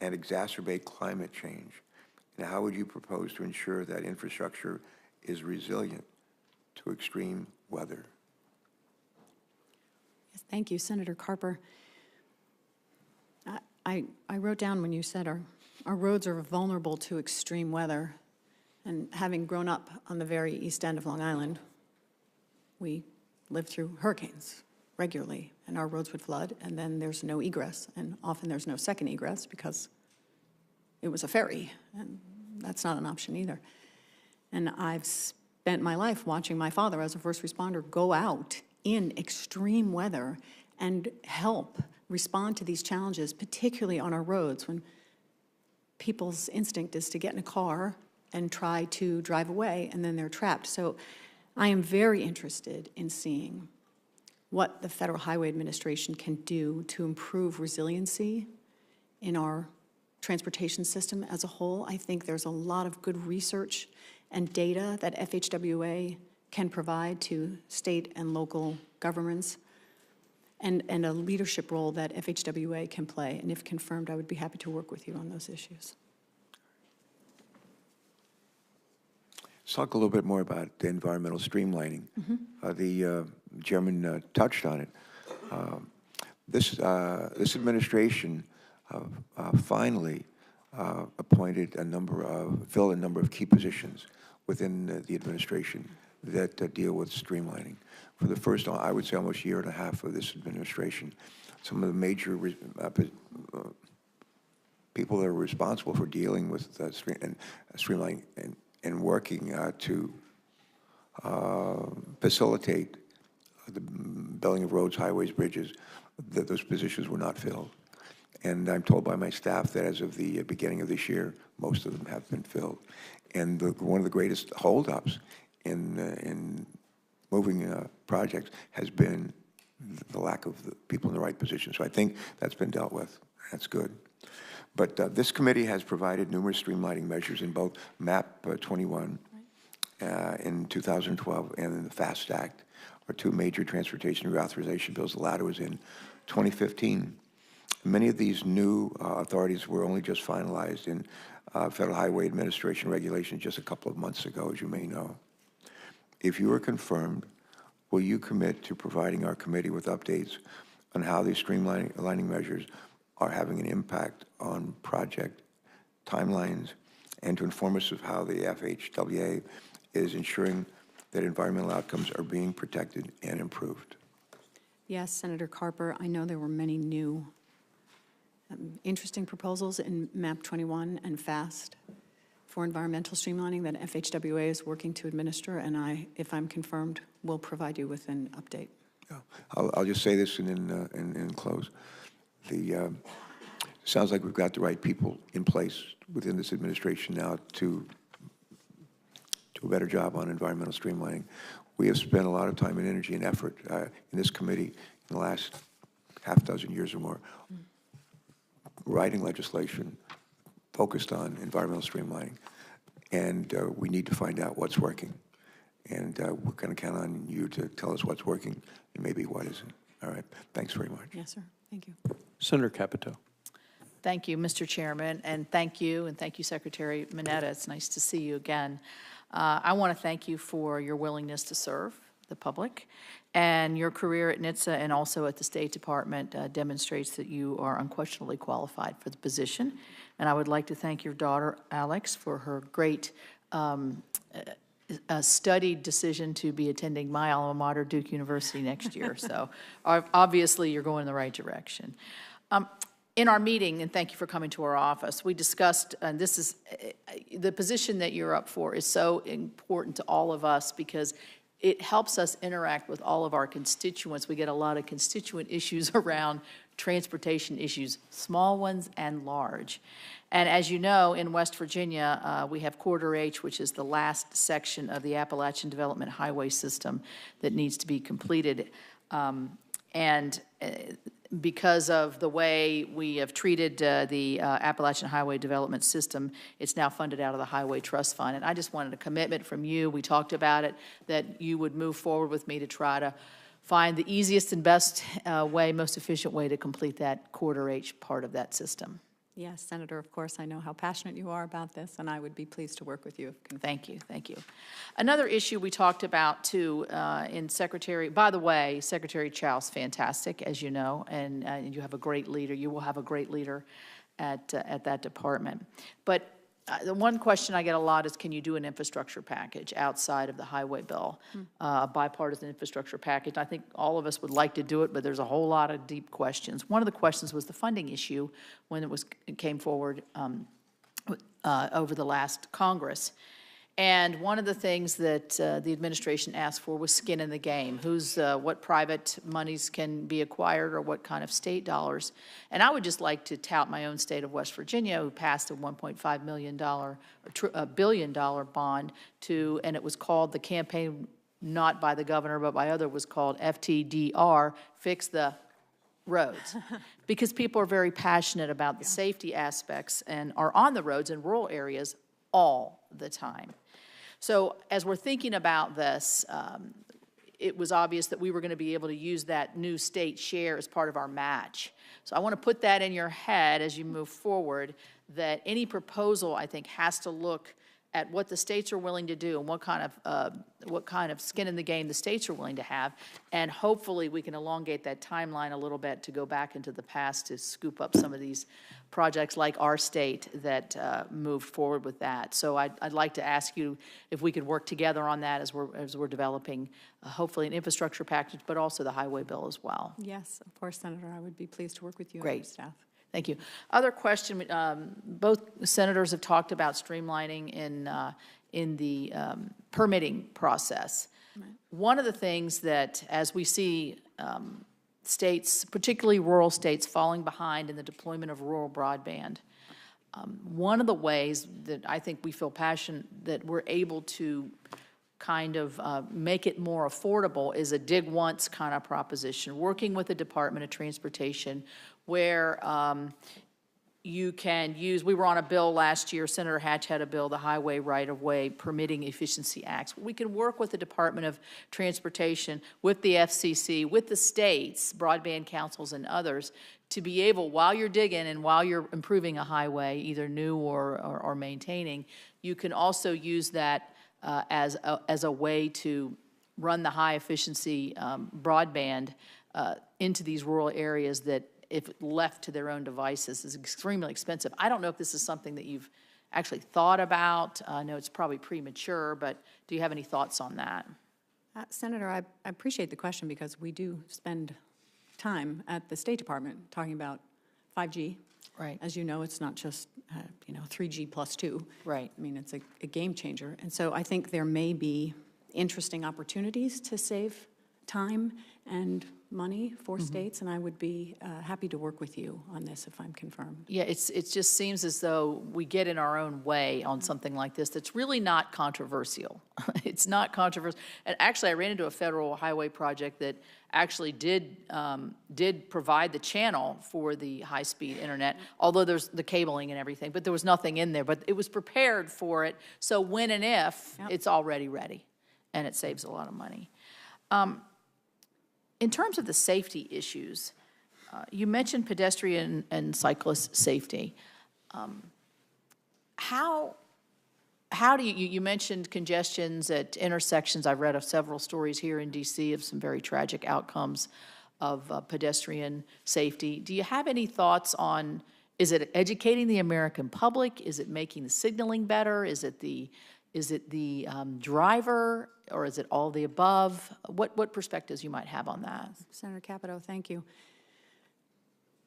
and exacerbate climate change? And how would you propose to ensure that infrastructure is resilient to extreme weather? Yes, thank you, Senator Carper. I wrote down when you said our roads are vulnerable to extreme weather. And having grown up on the very east end of Long Island, we lived through hurricanes regularly, and our roads would flood, and then there's no egress, and often there's no second egress because it was a ferry, and that's not an option either. And I've spent my life watching my father as a first responder go out in extreme weather and help respond to these challenges, particularly on our roads when people's instinct is to get in a car and try to drive away, and then they're trapped. So I am very interested in seeing what the Federal Highway Administration can do to improve resiliency in our transportation system as a whole. I think there's a lot of good research and data that FHWA can provide to state and local governments, and a leadership role that FHWA can play. And if confirmed, I would be happy to work with you on those issues. Let's talk a little bit more about the environmental streamlining. The chairman touched on it. This administration finally appointed filled a number of key positions within the administration that deal with streamlining. For the first, I would say, almost year and a half of this administration, some of the major people that are responsible for dealing with streamlining and working to facilitate the building of roads, highways, bridges, that those positions were not filled. And I'm told by my staff that as of the beginning of this year, most of them have been filled. And one of the greatest holdups in moving projects has been the lack of the people in the right position. So I think that's been dealt with. That's good. But this committee has provided numerous streamlining measures in both MAP 21 in 2012 and in the FAST Act, our two major transportation reauthorization bills. The latter was in 2015. Many of these new authorities were only just finalized in Federal Highway Administration regulations just a couple of months ago, as you may know. If you are confirmed, will you commit to providing our committee with updates on how these streamlining measures are having an impact on project timelines, and to inform us of how the FHWA is ensuring that environmental outcomes are being protected and improved? Yes, Senator Carper, I know there were many new interesting proposals in MAP 21 and FAST for environmental streamlining that FHWA is working to administer, and I, if I'm confirmed, will provide you with an update. Yeah. I'll just say this and then close. Sounds like we've got the right people in place within this administration now to do a better job on environmental streamlining. We have spent a lot of time and energy and effort in this committee in the last half dozen years or more writing legislation focused on environmental streamlining. And we need to find out what's working. And we're going to count on you to tell us what's working and maybe what isn't. All right. Thanks very much. Yes, sir. Thank you. Senator Capito. Thank you, Mr. Chairman, and thank you, Secretary Mineta. It's nice to see you again. I want to thank you for your willingness to serve the public, and your career at NHTSA and also at the State Department demonstrates that you are unquestionably qualified for the position. And I would like to thank your daughter, Alex, for her great studied decision to be attending my alma mater, Duke University, next year. So obviously, you're going in the right direction. In our meeting, and thank you for coming to our office, we discussed, and this is, the position that you're up for is so important to all of us because it helps us interact with all of our constituents. We get a lot of constituent issues around transportation issues, small ones and large. And as you know, in West Virginia, we have Corridor H, which is the last section of the Appalachian Development Highway System that needs to be completed. Because of the way we have treated the Appalachian Highway Development System, it's now funded out of the Highway Trust Fund. And I just wanted a commitment from you, we talked about it, that you would move forward with me to try to find the easiest and best way, most efficient way to complete that Corridor H part of that system. Yes, Senator, of course, I know how passionate you are about this, and I would be pleased to work with you. Thank you, thank you. Another issue we talked about, too, in Secretary, by the way, Secretary Chow's fantastic, as you know, and you have a great leader. You will have a great leader at that department. But the one question I get a lot is, can you do an infrastructure package outside of the highway bill, a bipartisan infrastructure package? I think all of us would like to do it, but there's a whole lot of deep questions. One of the questions was the funding issue when it came forward over the last Congress. And one of the things that the administration asked for was skin in the game. What private monies can be acquired or what kind of state dollars. And I would just like to tout my own state of West Virginia, who passed a $1.5 billion bond and it was called, the campaign not by the governor but by other was called FTDR, Fix the Roads. Because people are very passionate about the safety aspects and are on the roads in rural areas all the time. So as we're thinking about this, it was obvious that we were going to be able to use that new state share as part of our match. So I want to put that in your head as you move forward, that any proposal, I think, has to look at what the states are willing to do and what kind of skin in the game the states are willing to have, and hopefully we can elongate that timeline a little bit to go back into the past to scoop up some of these projects like our state that moved forward with that. So I'd like to ask you if we could work together on that as we're developing hopefully an infrastructure package, but also the highway bill as well. Yes, of course, Senator. I would be pleased to work with you and Great. your staff. Thank you. Other question, both senators have talked about streamlining in the permitting process. One of the things that, as we see states, particularly rural states, falling behind in the deployment of rural broadband, one of the ways that I think we feel passionate that we're able to kind of make it more affordable is a dig once kind of proposition, working with the Department of Transportation where you can use, we were on a bill last year, Senator Hatch had a bill, the Highway Right-of-Way Permitting Efficiency Acts. We can work with the Department of Transportation, with the FCC, with the states, broadband councils and others, to be able, while you're digging and while you're improving a highway, either new or maintaining, you can also use that as a way to run the high-efficiency broadband into these rural areas that, if left to their own devices, is extremely expensive. I don't know if this is something that you've actually thought about. I know it's probably premature, but do you have any thoughts on that? Senator, I appreciate the question because we do spend time at the State Department talking about 5G. Right. As you know, it's not just, 3G plus 2. Right. I mean, it's a game changer. And so I think there may be interesting opportunities to save time and money for states, and I would be happy to work with you on this if I'm confirmed. Yeah, it just seems as though we get in our own way on something like this that's really not controversial. It's not controversial. And actually, I ran into a federal highway project that actually did provide the channel for the high-speed internet, although there's the cabling and everything, but there was nothing in there. But it was prepared for it, so when and if, it's already ready, and it saves a lot of money. In terms of the safety issues, you mentioned pedestrian and cyclist safety. How do you mentioned congestions at intersections. I've read of several stories here in DC of some very tragic outcomes of pedestrian safety. Do you have any thoughts on, is it educating the American public? Is it making the signaling better? Is it the driver, or is it all the above? What perspectives you might have on that? Senator Capito, thank you.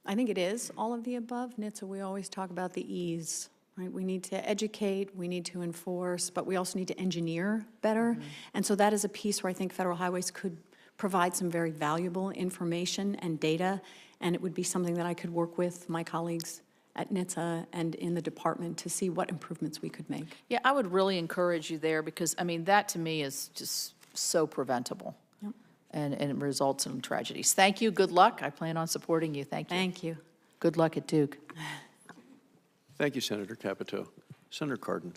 I think it is all of the above. NHTSA, we always talk about the E's, right? We need to educate, we need to enforce, but we also need to engineer better. Mm-hmm. And so that is a piece where I think Federal Highways could provide some very valuable information and data, and it would be something that I could work with my colleagues at NHTSA and in the department to see what improvements we could make. Yeah, I would really encourage you there because, I mean, that to me is just so preventable. Yep. And it results in tragedies. Thank you. Good luck. I plan on supporting you. Thank you. Thank you. Good luck at Duke. Thank you, Senator Capito. Senator Cardin.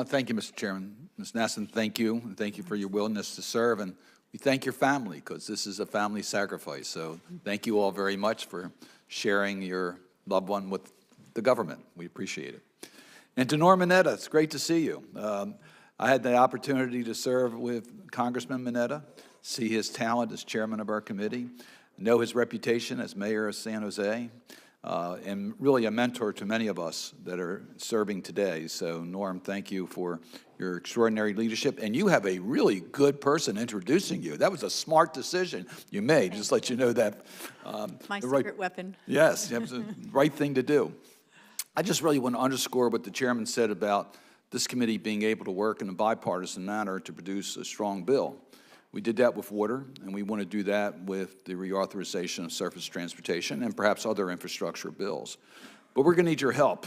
Thank you, Mr. Chairman. Ms. Nason, thank you. And thank you for your willingness to serve. And we thank your family because this is a family sacrifice. So thank you all very much for sharing your loved one with the government. We appreciate it. And to Norm Mineta, it's great to see you. I had the opportunity to serve with Congressman Mineta, see his talent as chairman of our committee, know his reputation as mayor of San Jose, and really a mentor to many of us that are serving today. So, Norm, thank you for your extraordinary leadership. And you have a really good person introducing you. That was a smart decision you made. Just let you know that. My secret weapon. Yes, it was the right thing to do. I just really want to underscore what the chairman said about this committee being able to work in a bipartisan manner to produce a strong bill. We did that with water, and we want to do that with the reauthorization of surface transportation and perhaps other infrastructure bills. But we're going to need your help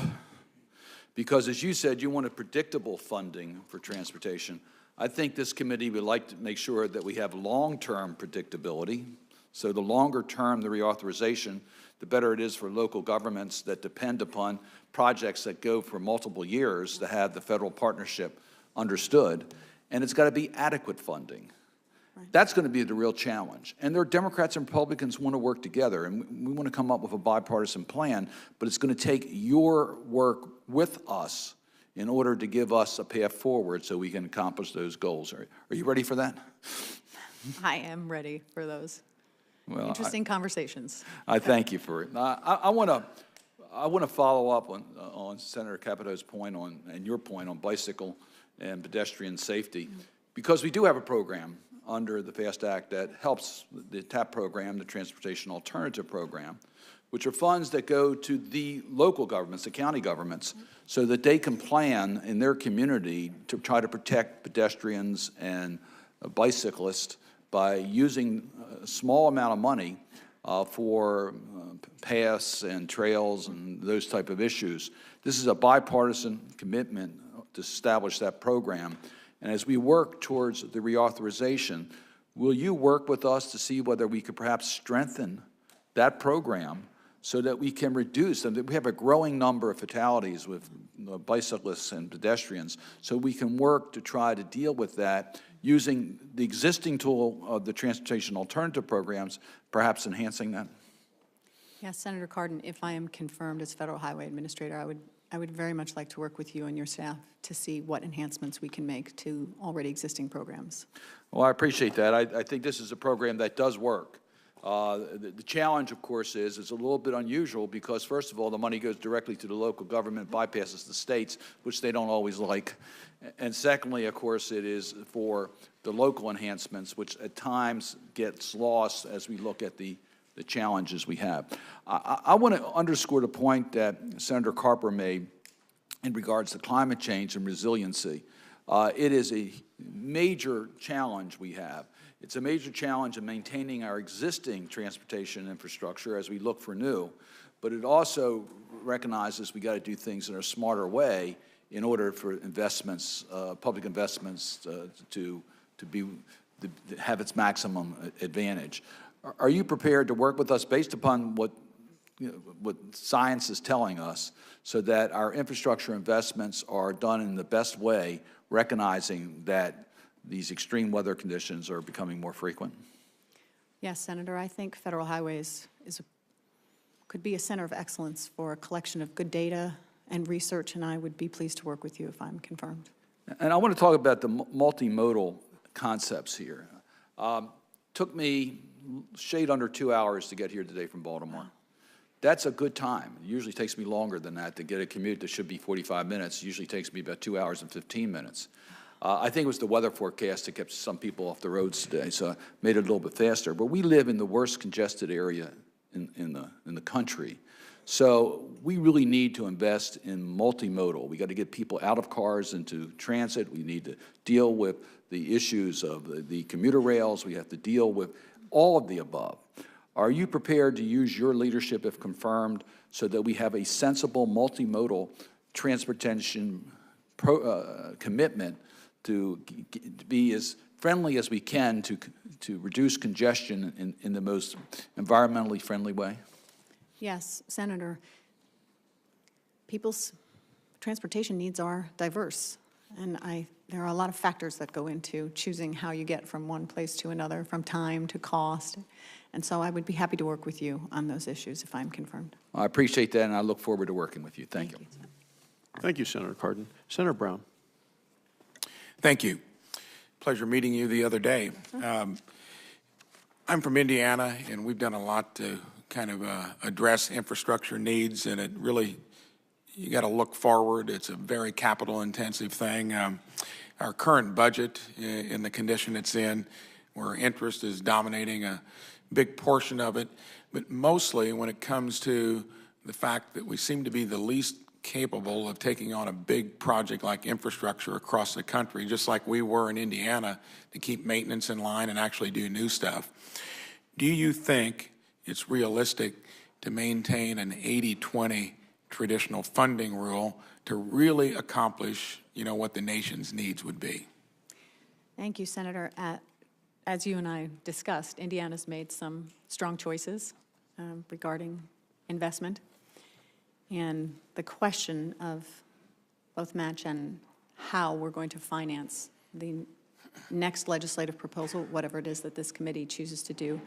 because, as you said, you wanted predictable funding for transportation. I think this committee would like to make sure that we have long-term predictability. So the longer term the reauthorization, the better it is for local governments that depend upon projects that go for multiple years to have the federal partnership understood. And it's got to be adequate funding. Right. That's going to be the real challenge. And there are Democrats and Republicans who want to work together, and we want to come up with a bipartisan plan, but it's going to take your work with us in order to give us a path forward so we can accomplish those goals. Are you ready for that? I am ready for those. Well, interesting conversations. I thank you for it. I want to follow up on Senator Capito's point and your point on bicycle and pedestrian safety, because we do have a program under the FAST Act that helps the TAP program, the Transportation Alternative Program, which are funds that go to the local governments, the county governments, so that they can plan in their community to try to protect pedestrians and bicyclists by using a small amount of money for paths and trails and those type of issues. This is a bipartisan commitment to establish that program. And as we work towards the reauthorization, will you work with us to see whether we could perhaps strengthen that program so that we can reduce them? We have a growing number of fatalities with bicyclists and pedestrians, so we can work to try to deal with that using the existing tool of the transportation alternative programs, perhaps enhancing that? Yes, Senator Cardin, if I am confirmed as Federal Highway Administrator, I would very much like to work with you and your staff to see what enhancements we can make to already existing programs. Well, I appreciate that. I think this is a program that does work. The challenge, of course, is it's a little bit unusual because, first of all, the money goes directly to the local government, bypasses the states, which they don't always like. And secondly, of course, it is for the local enhancements, which at times gets lost as we look at the challenges we have. I want to underscore the point that Senator Carper made in regards to climate change and resiliency. It is a major challenge we have. It's a major challenge in maintaining our existing transportation infrastructure as we look for new, but it also recognizes we got to do things in a smarter way in order for investments, public investments, to have its maximum advantage. Are you prepared to work with us based upon what science is telling us so that our infrastructure investments are done in the best way, recognizing that these extreme weather conditions are becoming more frequent? Yes, Senator, I think Federal Highways could be a center of excellence for a collection of good data and research, and I would be pleased to work with you if I'm confirmed. And I want to talk about the multimodal concepts here. Took me shade under 2 hours to get here today from Baltimore. That's a good time. It usually takes me longer than that to get a commute that should be 45 minutes. It usually takes me about 2 hours and 15 minutes. I think it was the weather forecast that kept some people off the roads today, so it made it a little bit faster. But we live in the worst congested area in the country. So we really need to invest in multimodal. We got to get people out of cars into transit. We need to deal with the issues of the commuter rails. We have to deal with all of the above. Are you prepared to use your leadership, if confirmed, so that we have a sensible multimodal transportation commitment to be as friendly as we can to reduce congestion in the most environmentally friendly way? Yes, Senator. People's transportation needs are diverse, and there are a lot of factors that go into choosing how you get from one place to another, from time to cost. And so I would be happy to work with you on those issues if I'm confirmed. I appreciate that, and I look forward to working with you. Thank you. Thank you, Senator Cardin. Senator Brown. Thank you. Pleasure meeting you the other day. I'm from Indiana, and we've done a lot to kind of address infrastructure needs, and it really, you got to look forward. It's a very capital-intensive thing. Our current budget, in the condition it's in, where interest is dominating a big portion of it, but mostly when it comes to the fact that we seem to be the least capable of taking on a big project like infrastructure across the country, just like we were in Indiana, to keep maintenance in line and actually do new stuff. Do you think it's realistic to maintain an 80-20 traditional funding rule to really accomplish, what the nation's needs would be? Thank you, Senator. As you and I discussed, Indiana's made some strong choices regarding investment. And the question of both match and how we're going to finance the next legislative proposal, whatever it is that this committee chooses to do,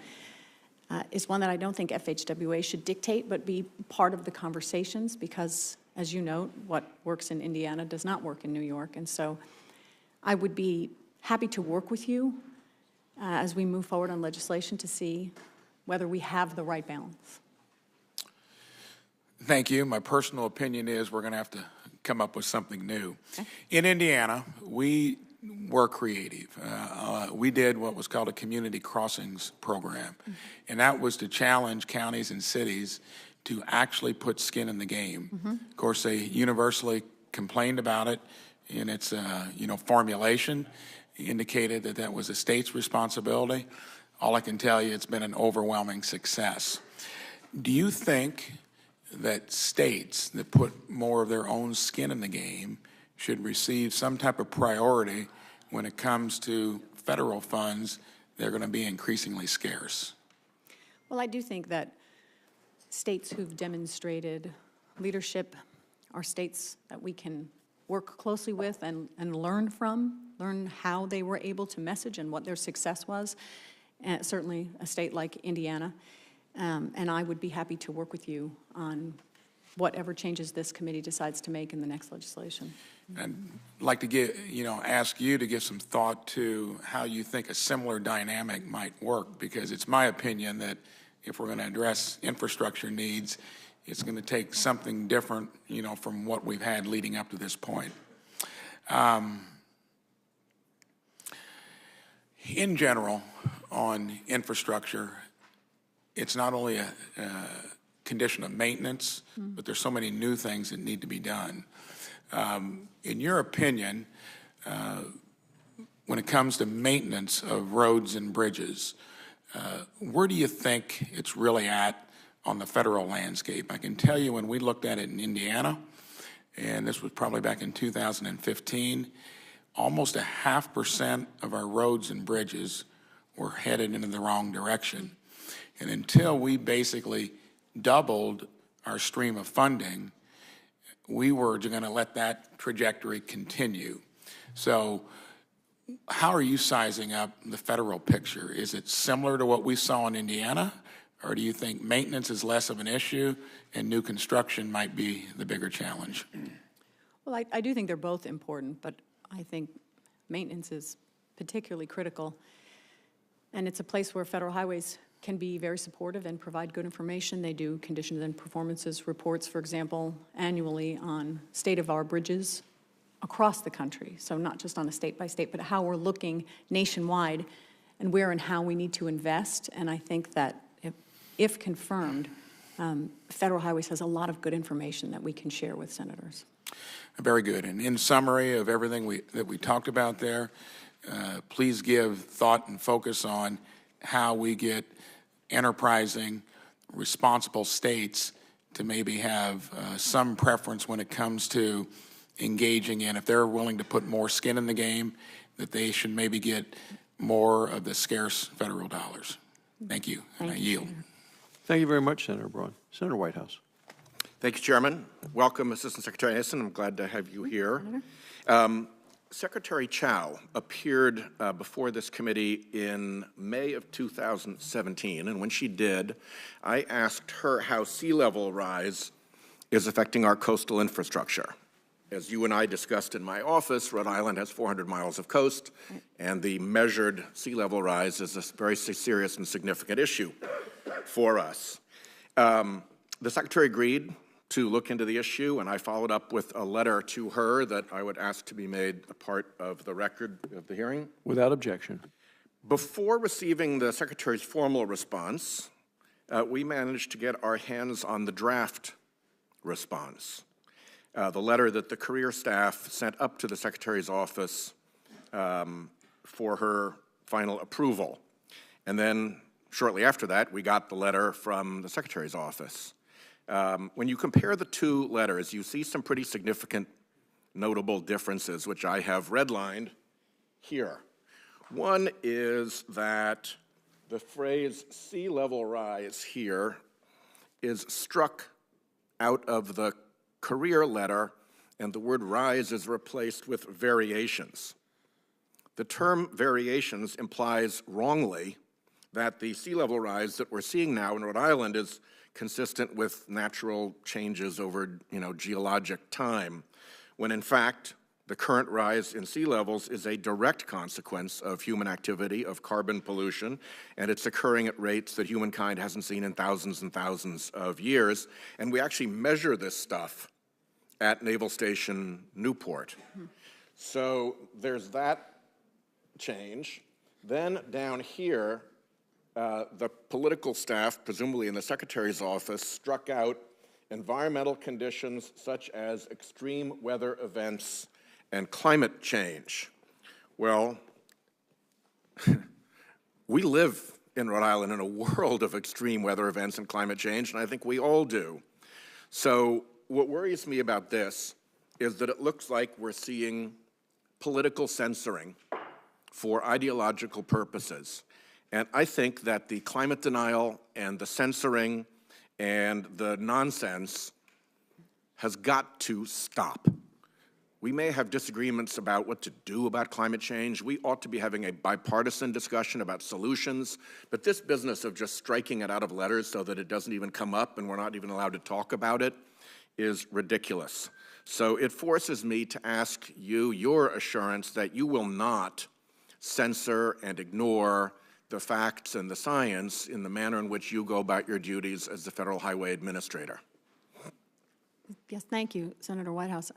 is one that I don't think FHWA should dictate, but be part of the conversations because, as you note, what works in Indiana does not work in New York. And so I would be happy to work with you as we move forward on legislation to see whether we have the right balance. Thank you. My personal opinion is we're going to have to come up with something new. Okay. In Indiana, we were creative. We did what was called a community crossings program, and that was to challenge counties and cities to actually put skin in the game. Of course, they universally complained about it in its formulation, indicated that that was a state's responsibility. All I can tell you, it's been an overwhelming success. Do you think that states that put more of their own skin in the game should receive some type of priority when it comes to federal funds? They're going to be increasingly scarce. Well, I do think that states who've demonstrated leadership are states that we can work closely with and learn from, learn how they were able to message and what their success was. And certainly a state like Indiana. And I would be happy to work with you on whatever changes this committee decides to make in the next legislation. I'd like to ask you to give some thought to how you think a similar dynamic might work, because it's my opinion that if we're going to address infrastructure needs, it's going to take something different, from what we've had leading up to this point. In general, on infrastructure, it's not only a condition of maintenance, but there's so many new things that need to be done. In your opinion, when it comes to maintenance of roads and bridges, where do you think it's really at on the federal landscape? I can tell you when we looked at it in Indiana, and this was probably back in 2015, almost 0.5% of our roads and bridges were headed in the wrong direction. And until we basically doubled our stream of funding, we were going to let that trajectory continue. So how are you sizing up the federal picture? Is it similar to what we saw in Indiana, or do you think maintenance is less of an issue and new construction might be the bigger challenge? Well, I do think they're both important, but I think maintenance is particularly critical. And it's a place where Federal Highways can be very supportive and provide good information. They do conditions and performances reports, for example, annually on state of our bridges across the country. So not just on a state by state, but how we're looking nationwide and where and how we need to invest. And I think that if confirmed, Federal Highways has a lot of good information that we can share with senators. Very good. And in summary of everything that we talked about there, please give thought and focus on how we get enterprising, responsible states to maybe have some preference when it comes to engaging in, if they're willing to put more skin in the game, that they should maybe get more of the scarce federal dollars. Thank you, and I yield. Thank you very much, Senator Braun. Senator Whitehouse. Thank you, Chairman. Welcome, Assistant Secretary Nason. I'm glad to have you here. Secretary Chow appeared before this committee in May of 2017, and when she did, I asked her how sea level rise is affecting our coastal infrastructure. As you and I discussed in my office, Rhode Island has 400 miles of coast, and the measured sea level rise is a very serious and significant issue for us. The Secretary agreed to look into the issue, and I followed up with a letter to her that I would ask to be made a part of the record of the hearing. Without objection. Before receiving the Secretary's formal response, we managed to get our hands on the draft response, the letter that the career staff sent up to the Secretary's office for her final approval. And then shortly after that, we got the letter from the Secretary's office. When you compare the two letters, you see some pretty significant notable differences, which I have redlined here. One is that the phrase sea level rise here is struck out of the career letter, and the word rise is replaced with variations. The term variations implies wrongly that the sea level rise that we're seeing now in Rhode Island is consistent with natural changes over, geologic time, when in fact, the current rise in sea levels is a direct consequence of human activity, of carbon pollution, and it's occurring at rates that humankind hasn't seen in thousands and thousands of years. And we actually measure this stuff at Naval Station Newport. So there's that change. Then down here, the political staff, presumably in the Secretary's office, struck out environmental conditions such as extreme weather events and climate change. Well, We live in Rhode Island in a world of extreme weather events and climate change, and I think we all do. So what worries me about this is that it looks like we're seeing political censoring for ideological purposes. And I think that the climate denial and the censoring and the nonsense has got to stop. We may have disagreements about what to do about climate change. We ought to be having a bipartisan discussion about solutions. But this business of just striking it out of letters so that it doesn't even come up and we're not even allowed to talk about it is ridiculous. So it forces me to ask you your assurance that you will not censor and ignore the facts and the science in the manner in which you go about your duties as the Federal Highway Administrator. Yes, thank you, Senator Whitehouse.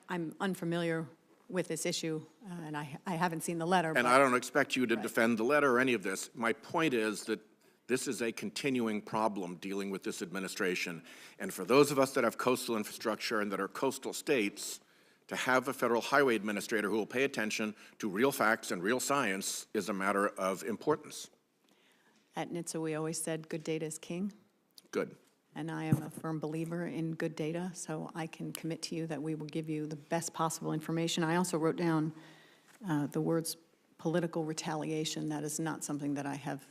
I'm unfamiliar with this issue, and I haven't seen the letter. And I don't expect you to defend the letter or any of this. My point is that this is a continuing problem dealing with this administration. And for those of us that have coastal infrastructure and that are coastal states, to have a Federal Highway Administrator who will pay attention to real facts and real science is a matter of importance. At NHTSA, we always said good data is king. Good. And I am a firm believer in good data, so I can commit to you that we will give you the best possible information. I also wrote down the words political retaliation. That is not something that I have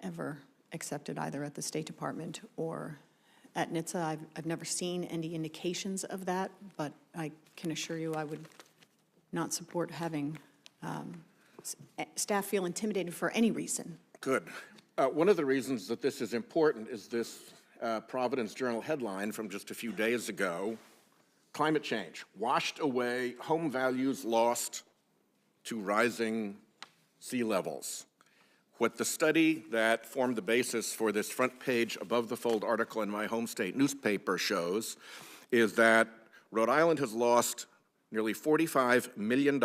ever accepted either at the State Department or at NHTSA. I've never seen any indications of that, but I can assure you I would not support having staff feel intimidated for any reason. Good. One of the reasons that this is important is this Providence Journal headline from just a few days ago. Climate change, washed away, home values lost to rising sea levels. What the study that formed the basis for this front page above the fold article in my home state newspaper shows is that Rhode Island has lost nearly $45 million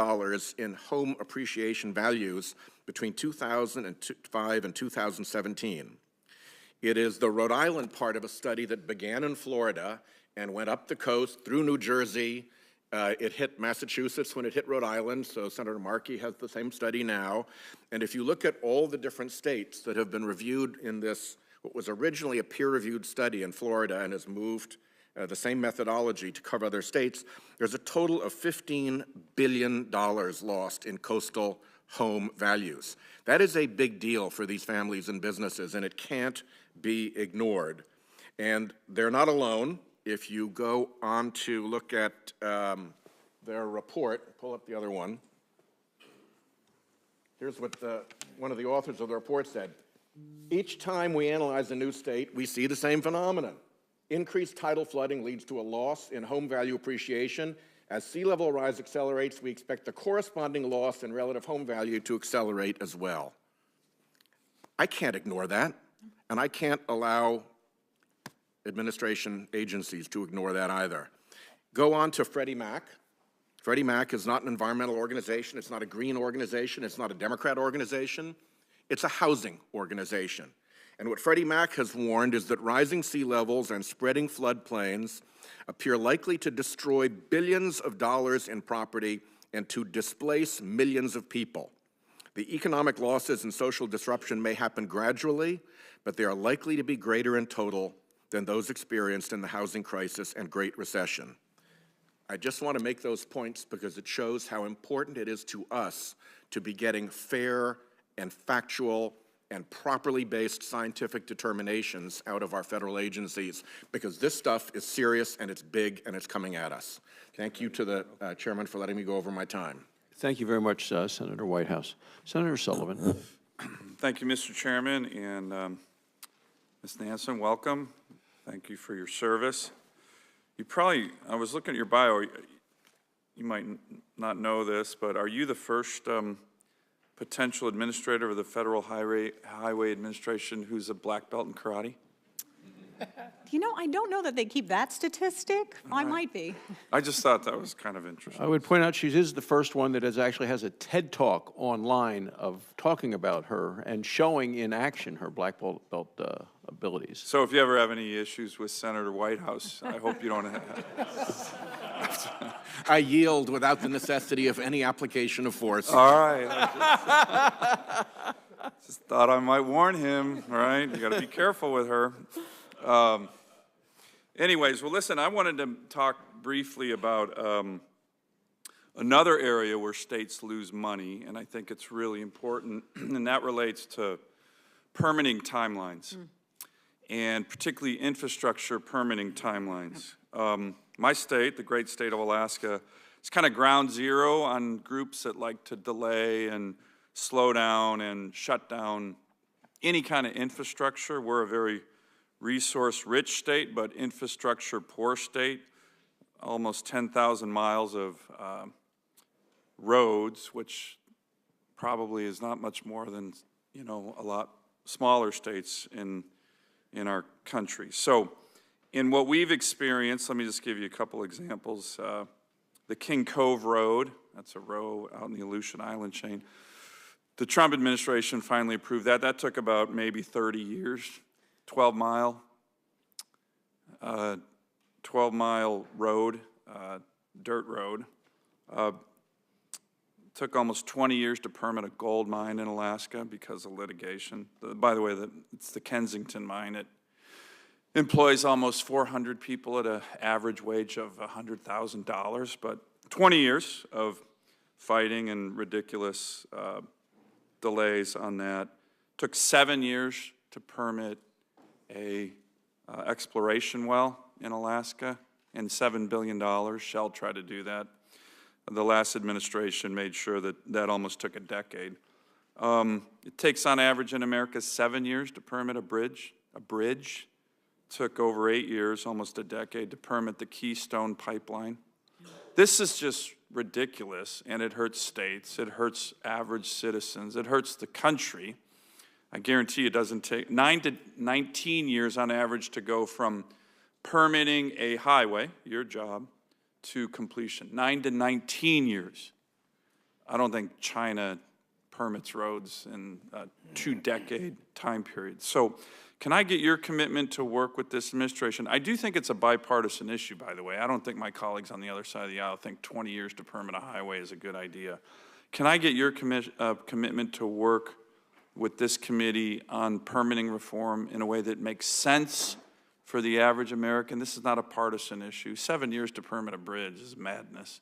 in home appreciation values between 2005 and 2017. It is the Rhode Island part of a study that began in Florida and went up the coast through New Jersey. It hit Massachusetts when it hit Rhode Island, so Senator Markey has the same study now. And if you look at all the different states that have been reviewed in this, what was originally a peer-reviewed study in Florida and has moved the same methodology to cover other states, there's a total of $15 billion lost in coastal home values. That is a big deal for these families and businesses, and it can't be ignored. And they're not alone. If you go on to look at their report, pull up the other one. Here's what one of the authors of the report said. Each time we analyze a new state, we see the same phenomenon. Increased tidal flooding leads to a loss in home value appreciation. As sea level rise accelerates, we expect the corresponding loss in relative home value to accelerate as well. I can't ignore that, and I can't allow administration agencies to ignore that either. Go on to Freddie Mac. Freddie Mac is not an environmental organization. It's not a green organization. It's not a Democrat organization. It's a housing organization. And what Freddie Mac has warned is that rising sea levels and spreading floodplains appear likely to destroy billions of dollars in property and to displace millions of people. The economic losses and social disruption may happen gradually, but they are likely to be greater in total than those experienced in the housing crisis and Great Recession. I just want to make those points because it shows how important it is to us to be getting fair and factual and properly based scientific determinations out of our federal agencies, because this stuff is serious and it's big and it's coming at us. Thank you to the chairman for letting me go over my time. Thank you very much, Senator Whitehouse. Senator Sullivan. Thank you, Mr. Chairman, and Ms. Nason, welcome. Thank you for your service. I was looking at your bio, you might not know this, but are you the first potential administrator of the Federal Highway Administration who's a black belt in karate? You know, I don't know that they keep that statistic. I might be. I just thought that was kind of interesting. I would point out she is the first one that actually has a TED Talk online of talking about her and showing in action her black belt abilities. So if you ever have any issues with Senator Whitehouse, I hope you don't have. I yield without the necessity of any application of force. All right. Just thought I might warn him, all right? You got to be careful with her. Anyways, well, listen, I wanted to talk briefly about another area where states lose money, and I think it's really important, and that relates to permitting timelines, and particularly infrastructure permitting timelines. My state, the great state of Alaska, is kind of ground zero on groups that like to delay and slow down and shut down any kind of infrastructure. We're a very resource-rich state, but infrastructure-poor state. Almost 10,000 miles of roads, which probably is not much more than, you know, a lot smaller states in our country. So in what we've experienced, let me just give you a couple examples. The King Cove Road, that's a row out in the Aleutian Island chain. The Trump administration finally approved that. That took about maybe 30 years, 12-mile road, dirt road. Took almost 20 years to permit a gold mine in Alaska because of litigation. By the way, it's the Kensington mine. It employs almost 400 people at an average wage of $100,000, but 20 years of fighting and ridiculous delays on that. Took 7 years to permit a exploration well in Alaska, and $7 billion. Shell tried to do that. The last administration made sure that that almost took a decade. It takes on average in America 7 years to permit a bridge. A bridge took over 8 years, almost a decade, to permit the Keystone Pipeline. This is just ridiculous, and it hurts states. It hurts average citizens. It hurts the country. I guarantee it doesn't take 9 to 19 years on average to go from permitting a highway, your job, to completion. 9 to 19 years. I don't think China permits roads in a 2-decade time period. So can I get your commitment to work with this administration? I do think it's a bipartisan issue, by the way. I don't think my colleagues on the other side of the aisle think 20 years to permit a highway is a good idea. Can I get your commitment to work with this committee on permitting reform in a way that makes sense for the average American? This is not a partisan issue. 7 years to permit a bridge is madness.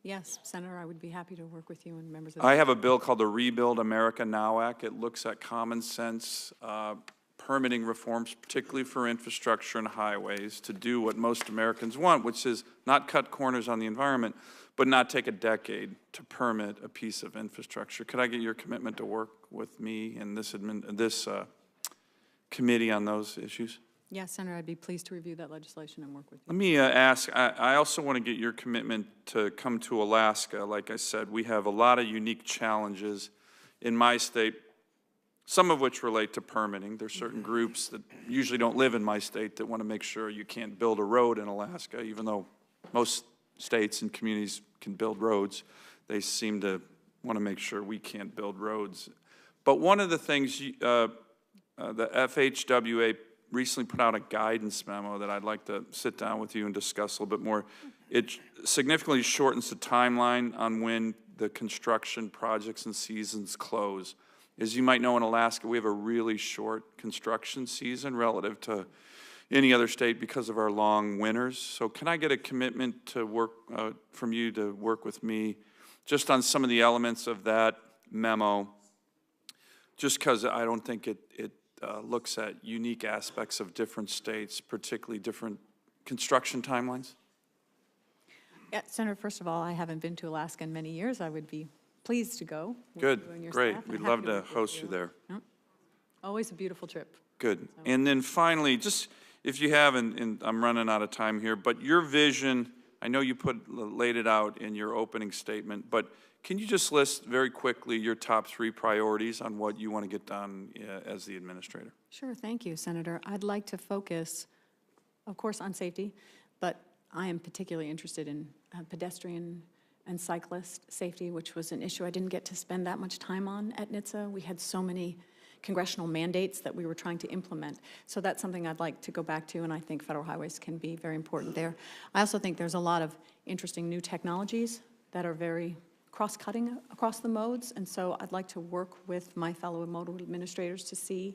Yes, Senator, I would be happy to work with you and members of I have a bill called the Rebuild America Now Act. It looks at common sense permitting reforms, particularly for infrastructure and highways, to do what most Americans want, which is not cut corners on the environment, but not take a decade to permit a piece of infrastructure. Could I get your commitment to work with me and this committee on those issues? Yes, Senator, I'd be pleased to review that legislation and work with you. Let me ask, I also want to get your commitment to come to Alaska. Like I said, we have a lot of unique challenges in my state, some of which relate to permitting. There's certain groups that usually don't live in my state that want to make sure you can't build a road in Alaska, even though most states and communities can build roads. They seem to want to make sure we can't build roads. But one of the things, the FHWA recently put out a guidance memo that I'd like to sit down with you and discuss a little bit more. It significantly shortens the timeline on when the construction projects and seasons close. As you might know, in Alaska, we have a really short construction season relative to any other state because of our long winters. So can I get a commitment to work from you to work with me just on some of the elements of that memo, just because I don't think it looks at unique aspects of different states, particularly different construction timelines? Yeah, Senator, first of all, I haven't been to Alaska in many years. I would be pleased to go. with Good, you and your great. staff. I'm We'd happy love to work with host you there. Yep. Always a beautiful trip. Good. And then finally, just if you have, and I'm running out of time here, but your vision, I know you laid it out in your opening statement, but can you just list very quickly your top 3 priorities on what you want to get done as the administrator? Sure, thank you, Senator. I'd like to focus, of course, on safety, but I am particularly interested in pedestrian and cyclist safety, which was an issue I didn't get to spend that much time on at NHTSA. We had so many congressional mandates that we were trying to implement. So that's something I'd like to go back to, and I think federal highways can be very important there. I also think there's a lot of interesting new technologies that are very cross-cutting across the modes, and so I'd like to work with my fellow modal administrators to see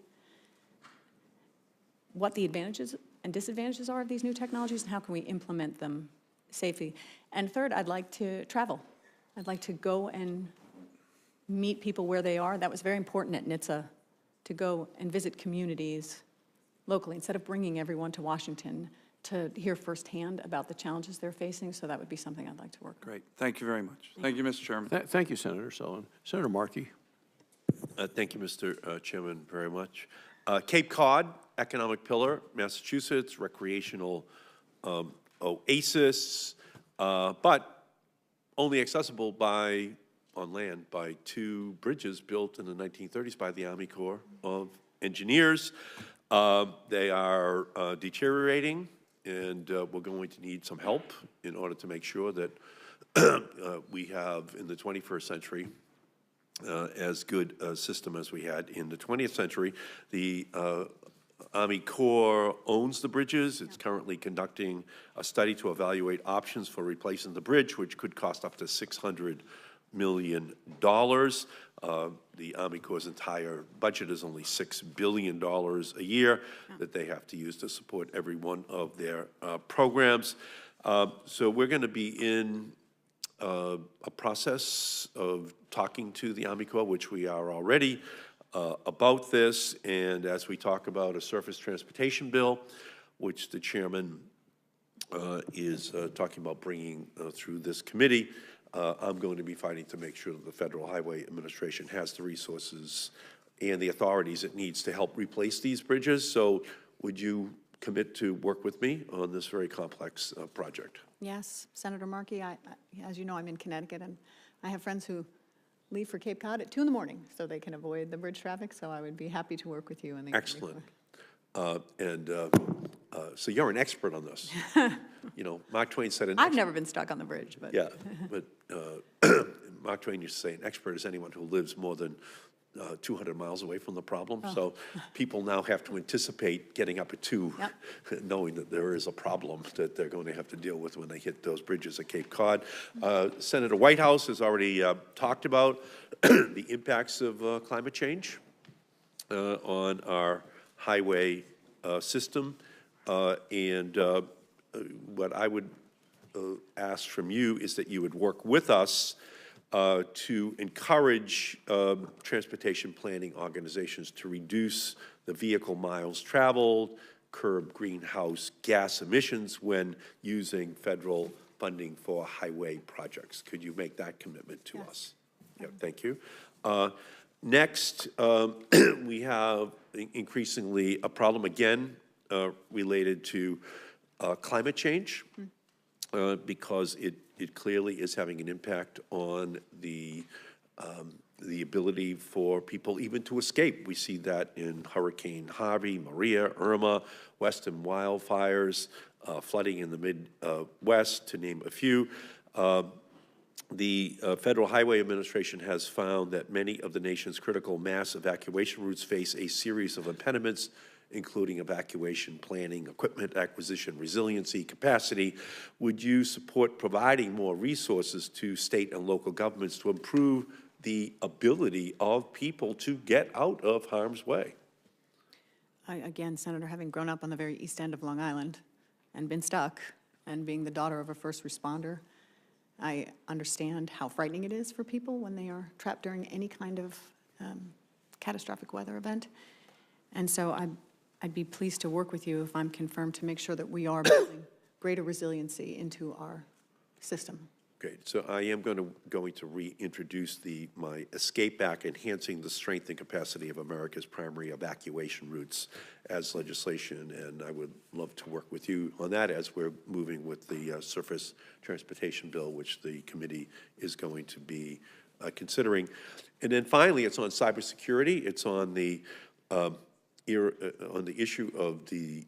what the advantages and disadvantages are of these new technologies and how can we implement them safely. And third, I'd like to travel. I'd like to go and meet people where they are. That was very important at NHTSA, to go and visit communities locally instead of bringing everyone to Washington to hear firsthand about the challenges they're facing. So that would be something I'd like to work on. Great. Thank you very much. Thank you, Mr. Chairman. Thank you, Senator Sullivan. Senator Markey. Thank you, Mr. Chairman, very much. Cape Cod, economic pillar, Massachusetts, recreational oasis, but only accessible on land by 2 bridges built in the 1930s by the Army Corps of Engineers. They are deteriorating, and we're going to need some help in order to make sure that we have, in the 21st century, as good a system as we had in the 20th century. The Army Corps owns the bridges. It's currently conducting a study to evaluate options for replacing the bridge, which could cost up to $600 million. The Army Corps' entire budget is only $6 billion a year that they have to use to support every one of their programs. So we're going to be in a process of talking to the Army Corps, which we are already, about this. And as we talk about a surface transportation bill, which the chairman is talking about bringing through this committee, I'm going to be fighting to make sure that the Federal Highway Administration has the resources and the authorities it needs to help replace these bridges. So would you commit to work with me on this very complex project? Yes, Senator Markey, as you know, I'm in Connecticut, and I have friends who leave for Cape Cod at 2 in the morning so they can avoid the bridge traffic, so I would be happy to work with you. In the Excellent. So you're an expert on this. You know, Mark Twain said I've never been stuck on the bridge, but. Yeah, but Mark Twain used to say, an expert is anyone who lives more than 200 miles away from the problem. So people now have to anticipate getting up at 2, knowing that there is a problem that they're going to have to deal with when they hit those bridges at Cape Cod. Senator Whitehouse has already talked about the impacts of climate change on our highway system. What I would ask from you is that you would work with us to encourage transportation planning organizations to reduce the vehicle miles traveled, curb greenhouse gas emissions when using federal funding for highway projects. Could you make that commitment to us? Yeah, thank you. Next, we have increasingly a problem again related to climate change because it clearly is having an impact on the ability for people even to escape. We see that in Hurricane Harvey, Maria, Irma, Western wildfires, flooding in the Midwest, to name a few. The Federal Highway Administration has found that many of the nation's critical mass evacuation routes face a series of impediments, including evacuation planning, equipment acquisition, resiliency, capacity. Would you support providing more resources to state and local governments to improve the ability of people to get out of harm's way? Again, Senator, having grown up on the very east end of Long Island and been stuck, and being the daughter of a first responder, I understand how frightening it is for people when they are trapped during any kind of catastrophic weather event. And so I'd be pleased to work with you if I'm confirmed to make sure that we are building greater resiliency into our system. Great. So I am going to reintroduce my Escape Act, Enhancing the Strength and Capacity of America's Primary Evacuation Routes as legislation, and I would love to work with you on that as we're moving with the Surface Transportation Bill, which the committee is going to be considering. And then finally, it's on cybersecurity. It's on the issue of the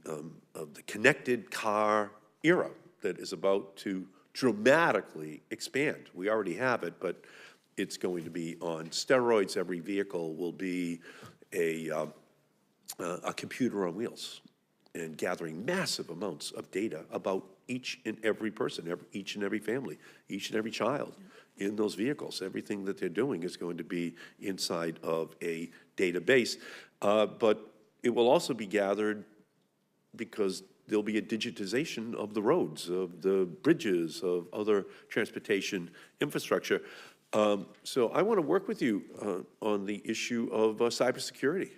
connected car era that is about to dramatically expand. We already have it, but it's going to be on steroids. Every vehicle will be a computer on wheels and gathering massive amounts of data about each and every person, each and every family, each and every child in those vehicles. Everything that they're doing is going to be inside of a database. But it will also be gathered because there'll be a digitization of the roads, of the bridges, of other transportation infrastructure. So I want to work with you on the issue of cybersecurity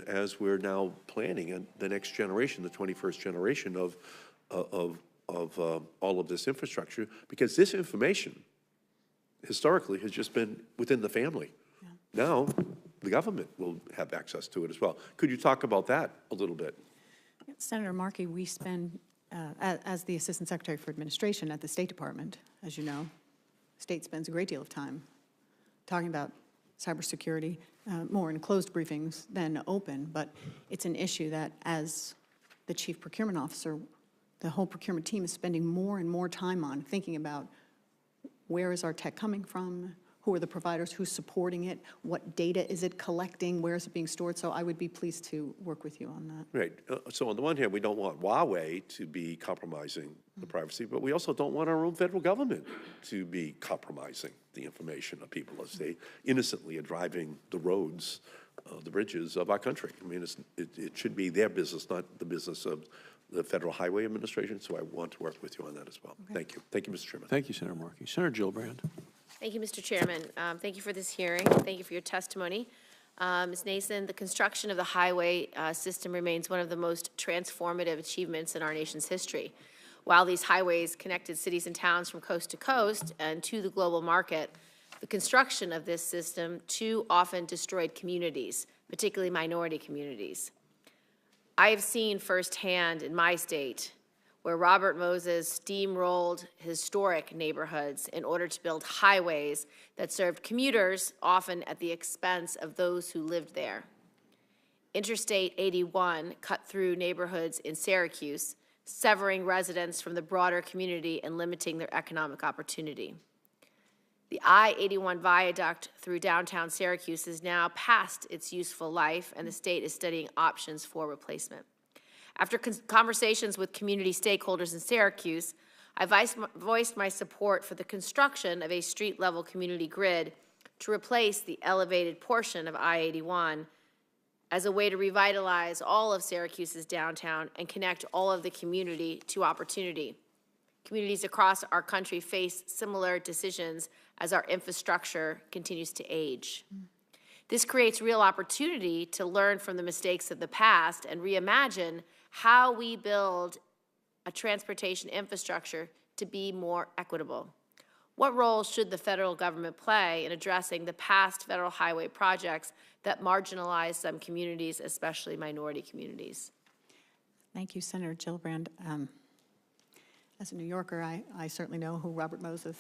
as we're now planning the next generation, the 21st generation of all of this infrastructure, because this information historically has just been within the family. Yeah. Now, the government will have access to it as well. Could you talk about that a little bit? Senator Markey, we spend, as the Assistant Secretary for Administration at the State Department, as you know, the state spends a great deal of time talking about cybersecurity, more in closed briefings than open, but it's an issue that, as the Chief Procurement Officer, the whole procurement team is spending more and more time on, thinking about where is our tech coming from, who are the providers, who's supporting it, what data is it collecting, where is it being stored? So I would be pleased to work with you on that. Right. So on the one hand, we don't want Huawei to be compromising the privacy, but we also don't want our own federal government to be compromising the information of people as they innocently are driving the roads, the bridges of our country. I mean, it should be their business, not the business of the Federal Highway Administration, so I want to work with you on that as well. Okay. Thank you. Thank you, Mr. Chairman. Thank you, Senator Markey. Senator Gillibrand. Thank you, Mr. Chairman. Thank you for this hearing. Thank you for your testimony. Ms. Nason, the construction of the highway system remains one of the most transformative achievements in our nation's history. While these highways connected cities and towns from coast to coast and to the global market, the construction of this system too often destroyed communities, particularly minority communities. I have seen firsthand in my state where Robert Moses steamrolled historic neighborhoods in order to build highways that served commuters, often at the expense of those who lived there. Interstate 81 cut through neighborhoods in Syracuse, severing residents from the broader community and limiting their economic opportunity. The I-81 viaduct through downtown Syracuse is now past its useful life, and the state is studying options for replacement. After conversations with community stakeholders in Syracuse, I voiced my support for the construction of a street-level community grid to replace the elevated portion of I-81 as a way to revitalize all of Syracuse's downtown and connect all of the community to opportunity. Communities across our country face similar decisions as our infrastructure continues to age. This creates real opportunity to learn from the mistakes of the past and reimagine how we build a transportation infrastructure to be more equitable. What role should the federal government play in addressing the past federal highway projects that marginalize some communities, especially minority communities? Thank you, Senator Gillibrand. As a New Yorker, I certainly know who Robert Moses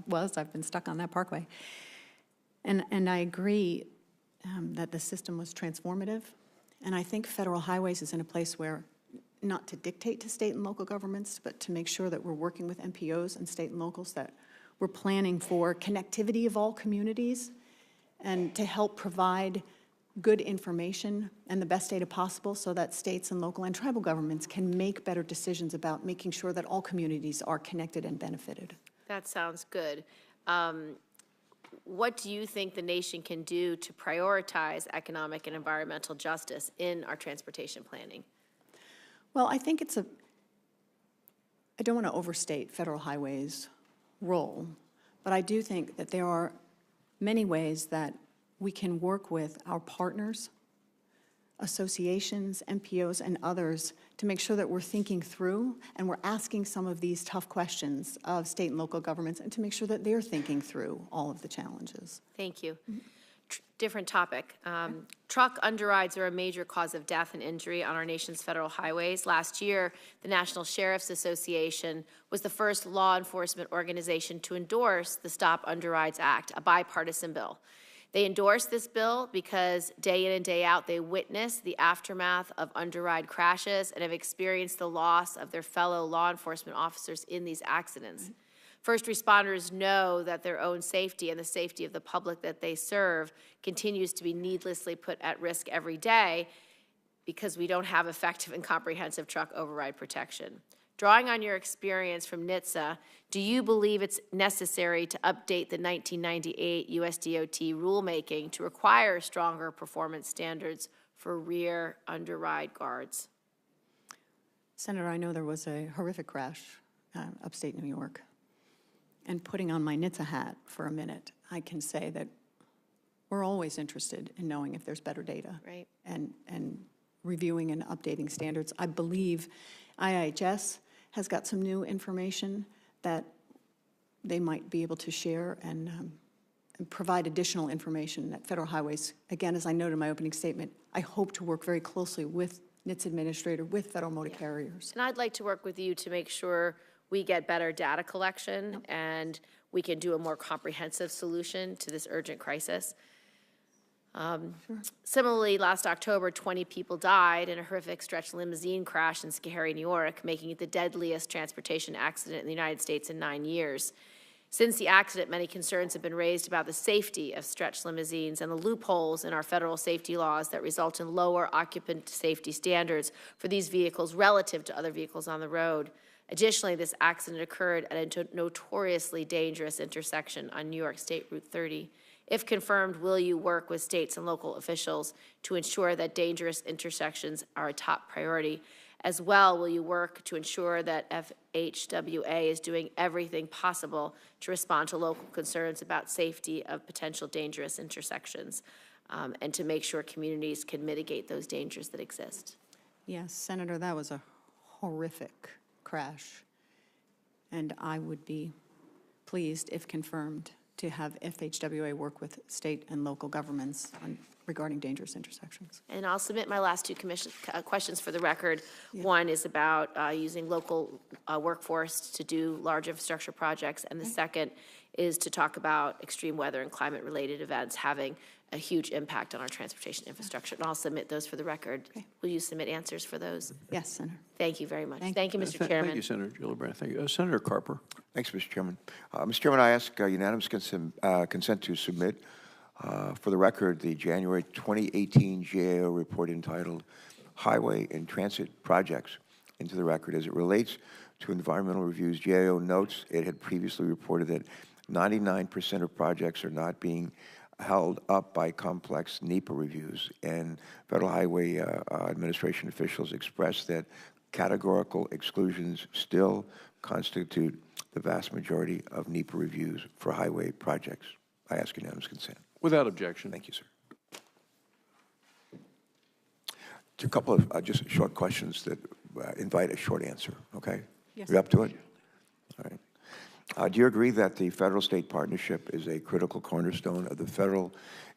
was. I've been stuck on that parkway. And I agree that the system was transformative. And I think Federal Highways is in a place where, not to dictate to state and local governments, but to make sure that we're working with MPOs and state and locals, that we're planning for connectivity of all communities and to help provide good information and the best data possible so that states and local and tribal governments can make better decisions about making sure that all communities are connected and benefited. That sounds good. What do you think the nation can do to prioritize economic and environmental justice in our transportation planning? Well, I think I don't want to overstate Federal Highways' role, but I do think that there are many ways that we can work with our partners, associations, MPOs, and others to make sure that we're thinking through and we're asking some of these tough questions of state and local governments and to make sure that they're thinking through all of the challenges. Thank you. Different topic. Truck underrides are a major cause of death and injury on our nation's federal highways. Last year, the National Sheriff's Association was the first law enforcement organization to endorse the Stop Underrides Act, a bipartisan bill. They endorsed this bill because day in and day out they witness the aftermath of underride crashes and have experienced the loss of their fellow law enforcement officers in these accidents. First responders know that their own safety and the safety of the public that they serve continues to be needlessly put at risk every day because we don't have effective and comprehensive truck override protection. Drawing on your experience from NHTSA, do you believe it's necessary to update the 1998 USDOT rulemaking to require stronger performance standards for rear underride guards? Senator, I know there was a horrific crash upstate New York. And putting on my NHTSA hat for a minute, I can say that we're always interested in knowing if there's better data. Right. And reviewing and updating standards. I believe IIHS has got some new information that they might be able to share and provide additional information at Federal Highways. Again, as I noted in my opening statement, I hope to work very closely with NHTSA administrator, with Federal Motor Carriers. And I'd like to work with you to make sure we get better data collection and we can do a more comprehensive solution to this urgent crisis. Similarly, last October, 20 people died in a horrific stretch limousine crash in Schoharie, New York, making it the deadliest transportation accident in the United States in 9 years. Since the accident, many concerns have been raised about the safety of stretch limousines and the loopholes in our federal safety laws that result in lower occupant safety standards for these vehicles relative to other vehicles on the road. Additionally, this accident occurred at a notoriously dangerous intersection on New York State Route 30. If confirmed, will you work with states and local officials to ensure that dangerous intersections are a top priority? As well, will you work to ensure that FHWA is doing everything possible to respond to local concerns about safety of potential dangerous intersections and to make sure communities can mitigate those dangers that exist? Yes, Senator, that was a horrific crash. And I would be pleased, if confirmed, to have FHWA work with state and local governments regarding dangerous intersections. And I'll submit my last two questions for the record. Yeah. One is about using local workforce to do large infrastructure projects, and the second is to talk about extreme weather and climate-related events having a huge impact on our transportation infrastructure. And I'll submit those for the record. Okay. Will you submit answers for those? Yes, Senator. Thank you very much. Thank you, Mr. Chairman. Thank you, Senator Gillibrand. Thank you. Senator Carper. Thanks, Mr. Chairman. Mr. Chairman, I ask unanimous consent to submit for the record the January 2018 GAO report entitled Highway and Transit Projects into the record. As it relates to environmental reviews, GAO notes it had previously reported that 99% of projects are not being held up by complex NEPA reviews, and Federal Highway Administration officials expressed that categorical exclusions still constitute the vast majority of NEPA reviews for highway projects. I ask unanimous consent. Without objection. Thank you, sir. A couple of just short questions that invite a short answer, okay? Yes. You up to it? All right. Do you agree that the federal-state partnership is a critical cornerstone of the federal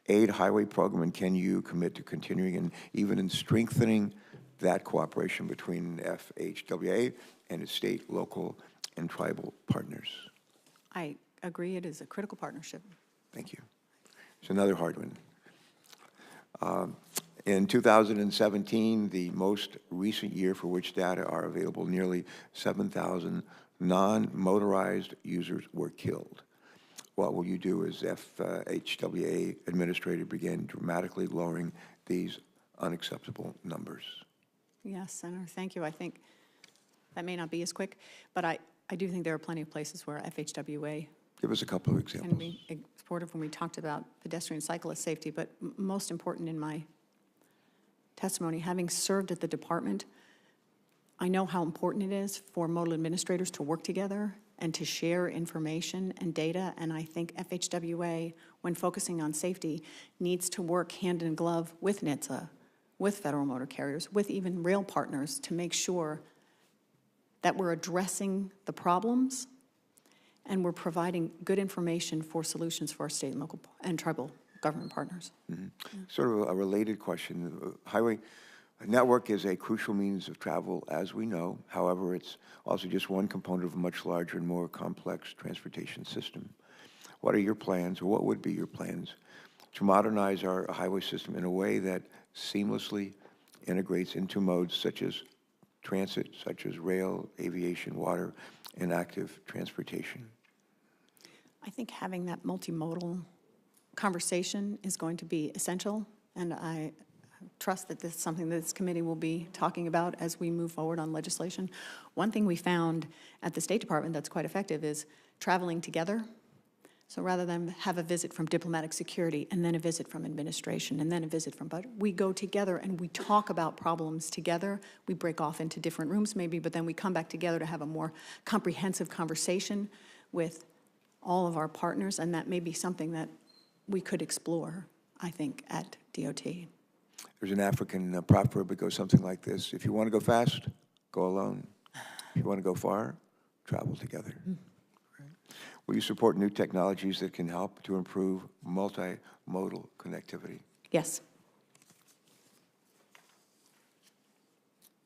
aid highway program, and can you commit to continuing and even in strengthening that cooperation between FHWA and its state, local, and tribal partners? I agree it is a critical partnership. Thank you. It's another hard one. In 2017, the most recent year for which data are available, nearly 7,000 non-motorized users were killed. What will you do as FHWA administrator begin dramatically lowering these unacceptable numbers? Yes, Senator, thank you. I think that may not be as quick, but I do think there are plenty of places where FHWA Give us a couple of examples. can be supportive when we talked about pedestrian cyclist safety, but most important in my testimony, having served at the department, I know how important it is for modal administrators to work together and to share information and data, and I think FHWA, when focusing on safety, needs to work hand in glove with NHTSA, with Federal Motor Carriers, with even rail partners to make sure that we're addressing the problems and we're providing good information for solutions for our state and local and tribal government partners. Mm-hmm. Yeah. Sort of a related question. Highway network is a crucial means of travel, as we know. However, it's also just one component of a much larger and more complex transportation system. What are your plans, or what would be your plans, to modernize our highway system in a way that seamlessly integrates into modes such as transit, such as rail, aviation, water, and active transportation? I think having that multimodal conversation is going to be essential, and I trust that this is something that this committee will be talking about as we move forward on legislation. One thing we found at the State Department that's quite effective is traveling together. So rather than have a visit from diplomatic security and then a visit from administration and then a visit from budget, we go together and we talk about problems together. We break off into different rooms maybe, but then we come back together to have a more comprehensive conversation with all of our partners, and that may be something that we could explore, I think, at DOT. There's an African proverb that goes something like this: if you want to go fast, go alone. If you want to go far, travel together. Will you support new technologies that can help to improve multimodal connectivity? Yes.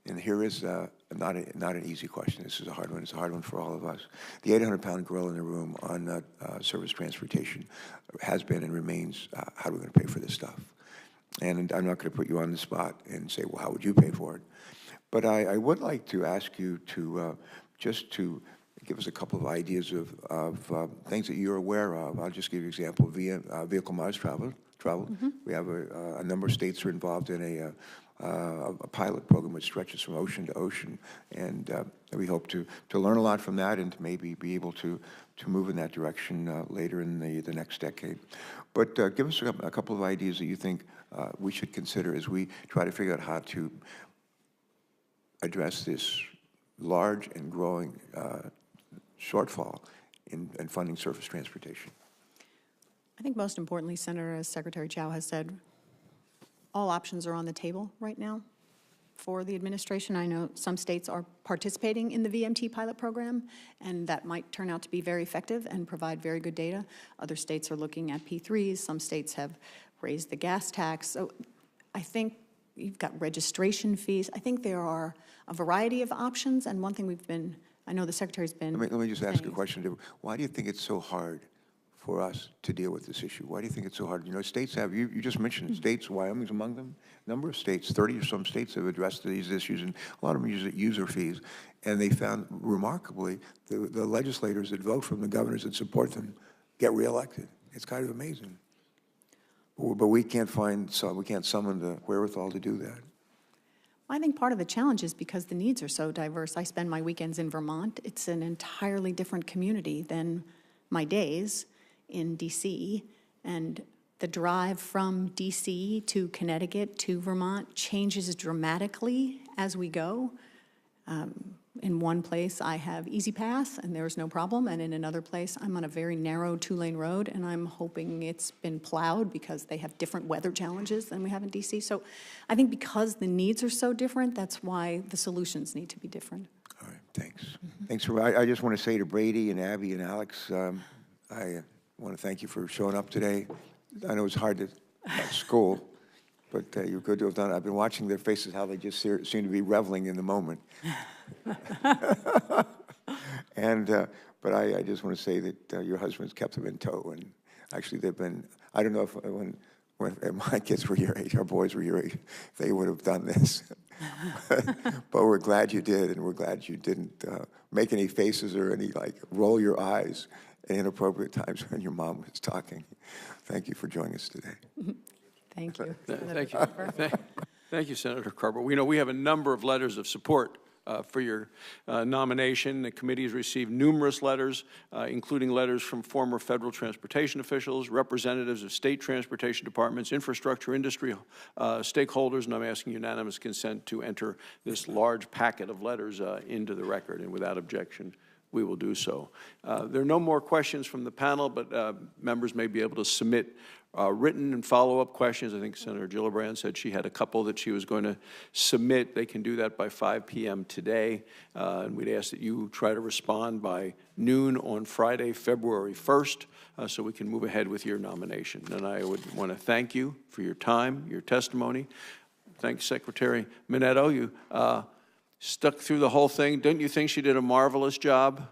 And here is not an easy question. This is a hard one. It's a hard one for all of us. The 800-pound gorilla in the room on service transportation has been and remains, how are we going to pay for this stuff? And I'm not going to put you on the spot and say, well, how would you pay for it? But I would like to ask you to just to give us a couple of ideas of things that you're aware of. I'll just give you an example of vehicle miles traveled. Mm-hmm. We have a number of states are involved in a pilot program which stretches from ocean to ocean, and we hope to learn a lot from that and to maybe be able to move in that direction later in the next decade. But give us a couple of ideas that you think we should consider as we try to figure out how to address this large and growing shortfall in funding surface transportation. I think most importantly, Senator, as Secretary Chao has said, all options are on the table right now for the administration. I know some states are participating in the VMT pilot program, and that might turn out to be very effective and provide very good data. Other states are looking at P3s. Some states have raised the gas tax. So I think you've got registration fees. I think there are a variety of options, and one thing I know the Secretary's been Let me just ask a saying question. Why do you think it's so hard for us to deal with this issue? Why do you think it's so hard? You know, states have, you just mentioned states, Wyoming's among them. A number of states, 30 or some states have addressed these issues, and a lot of them use user fees. And they found, remarkably, the legislators that vote for them, the governors that support them, get reelected. It's kind of amazing. But we can't summon the wherewithal to do that. I think part of the challenge is because the needs are so diverse. I spend my weekends in Vermont. It's an entirely different community than my days in D.C., and the drive from D.C. to Connecticut to Vermont changes dramatically as we go. In one place, I have Easy Pass, and there's no problem, and in another place, I'm on a very narrow two-lane road, and I'm hoping it's been plowed because they have different weather challenges than we have in D.C. So I think because the needs are so different, that's why the solutions need to be different. All right, thanks. Thanks for, I just want to say to Brady and Abby and Alex, I want to thank you for showing up today. I know it's hard at school, but you're good to have done it. I've been watching their faces, how they just seem to be reveling in the moment. And, but I just want to say that your husband's kept them in tow, and actually they've been, I don't know if when my kids were your age, our boys were your age, they would have done this. But we're glad you did, and we're glad you didn't make any faces or any, roll your eyes at inappropriate times when your mom was talking. Thank you for joining us today. Thank you. Thank you. Thank you, Senator Carper. We know we have a number of letters of support for your nomination. The committee has received numerous letters, including letters from former federal transportation officials, representatives of state transportation departments, infrastructure industry stakeholders, and I'm asking unanimous consent to enter this large packet of letters into the record, and without objection, we will do so. There are no more questions from the panel, but members may be able to submit written and follow-up questions. I think Senator Gillibrand said she had a couple that she was going to submit. They can do that by 5 p.m. today, and we'd ask that you try to respond by noon on Friday, February 1st, so we can move ahead with your nomination. And I would want to thank you for your time, your testimony. Thanks, Secretary Minetto. You stuck through the whole thing. Don't you think she did a marvelous job?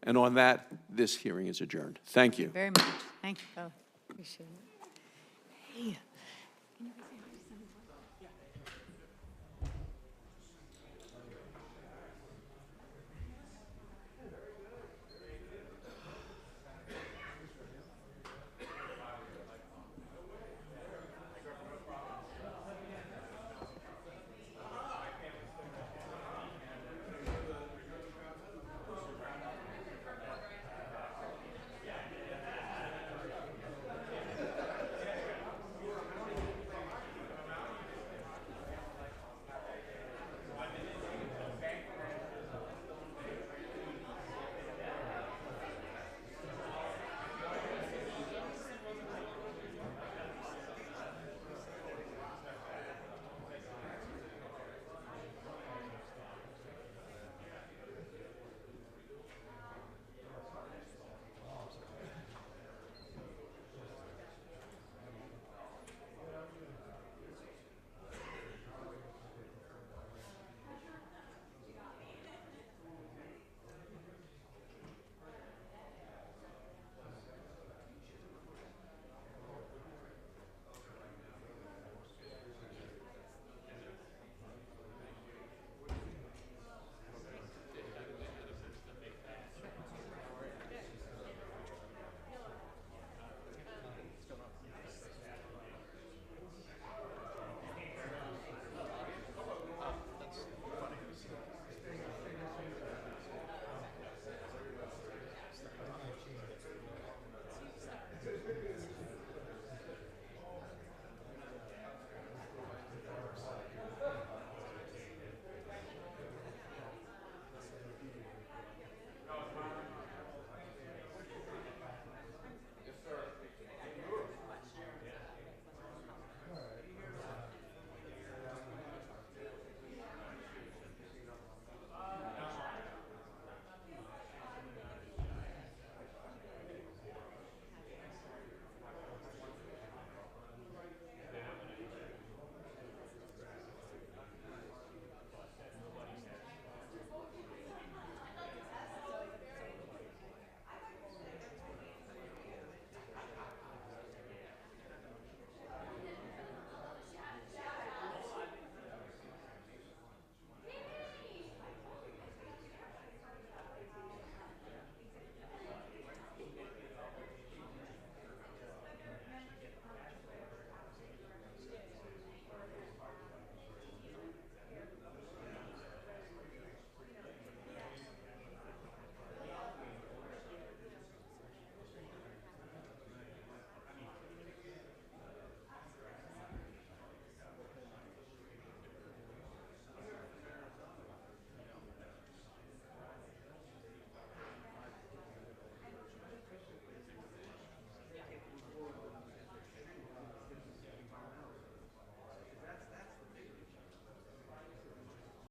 And on that, this hearing is adjourned. Thank you. Very much. Thank you both. Appreciate it. Hey.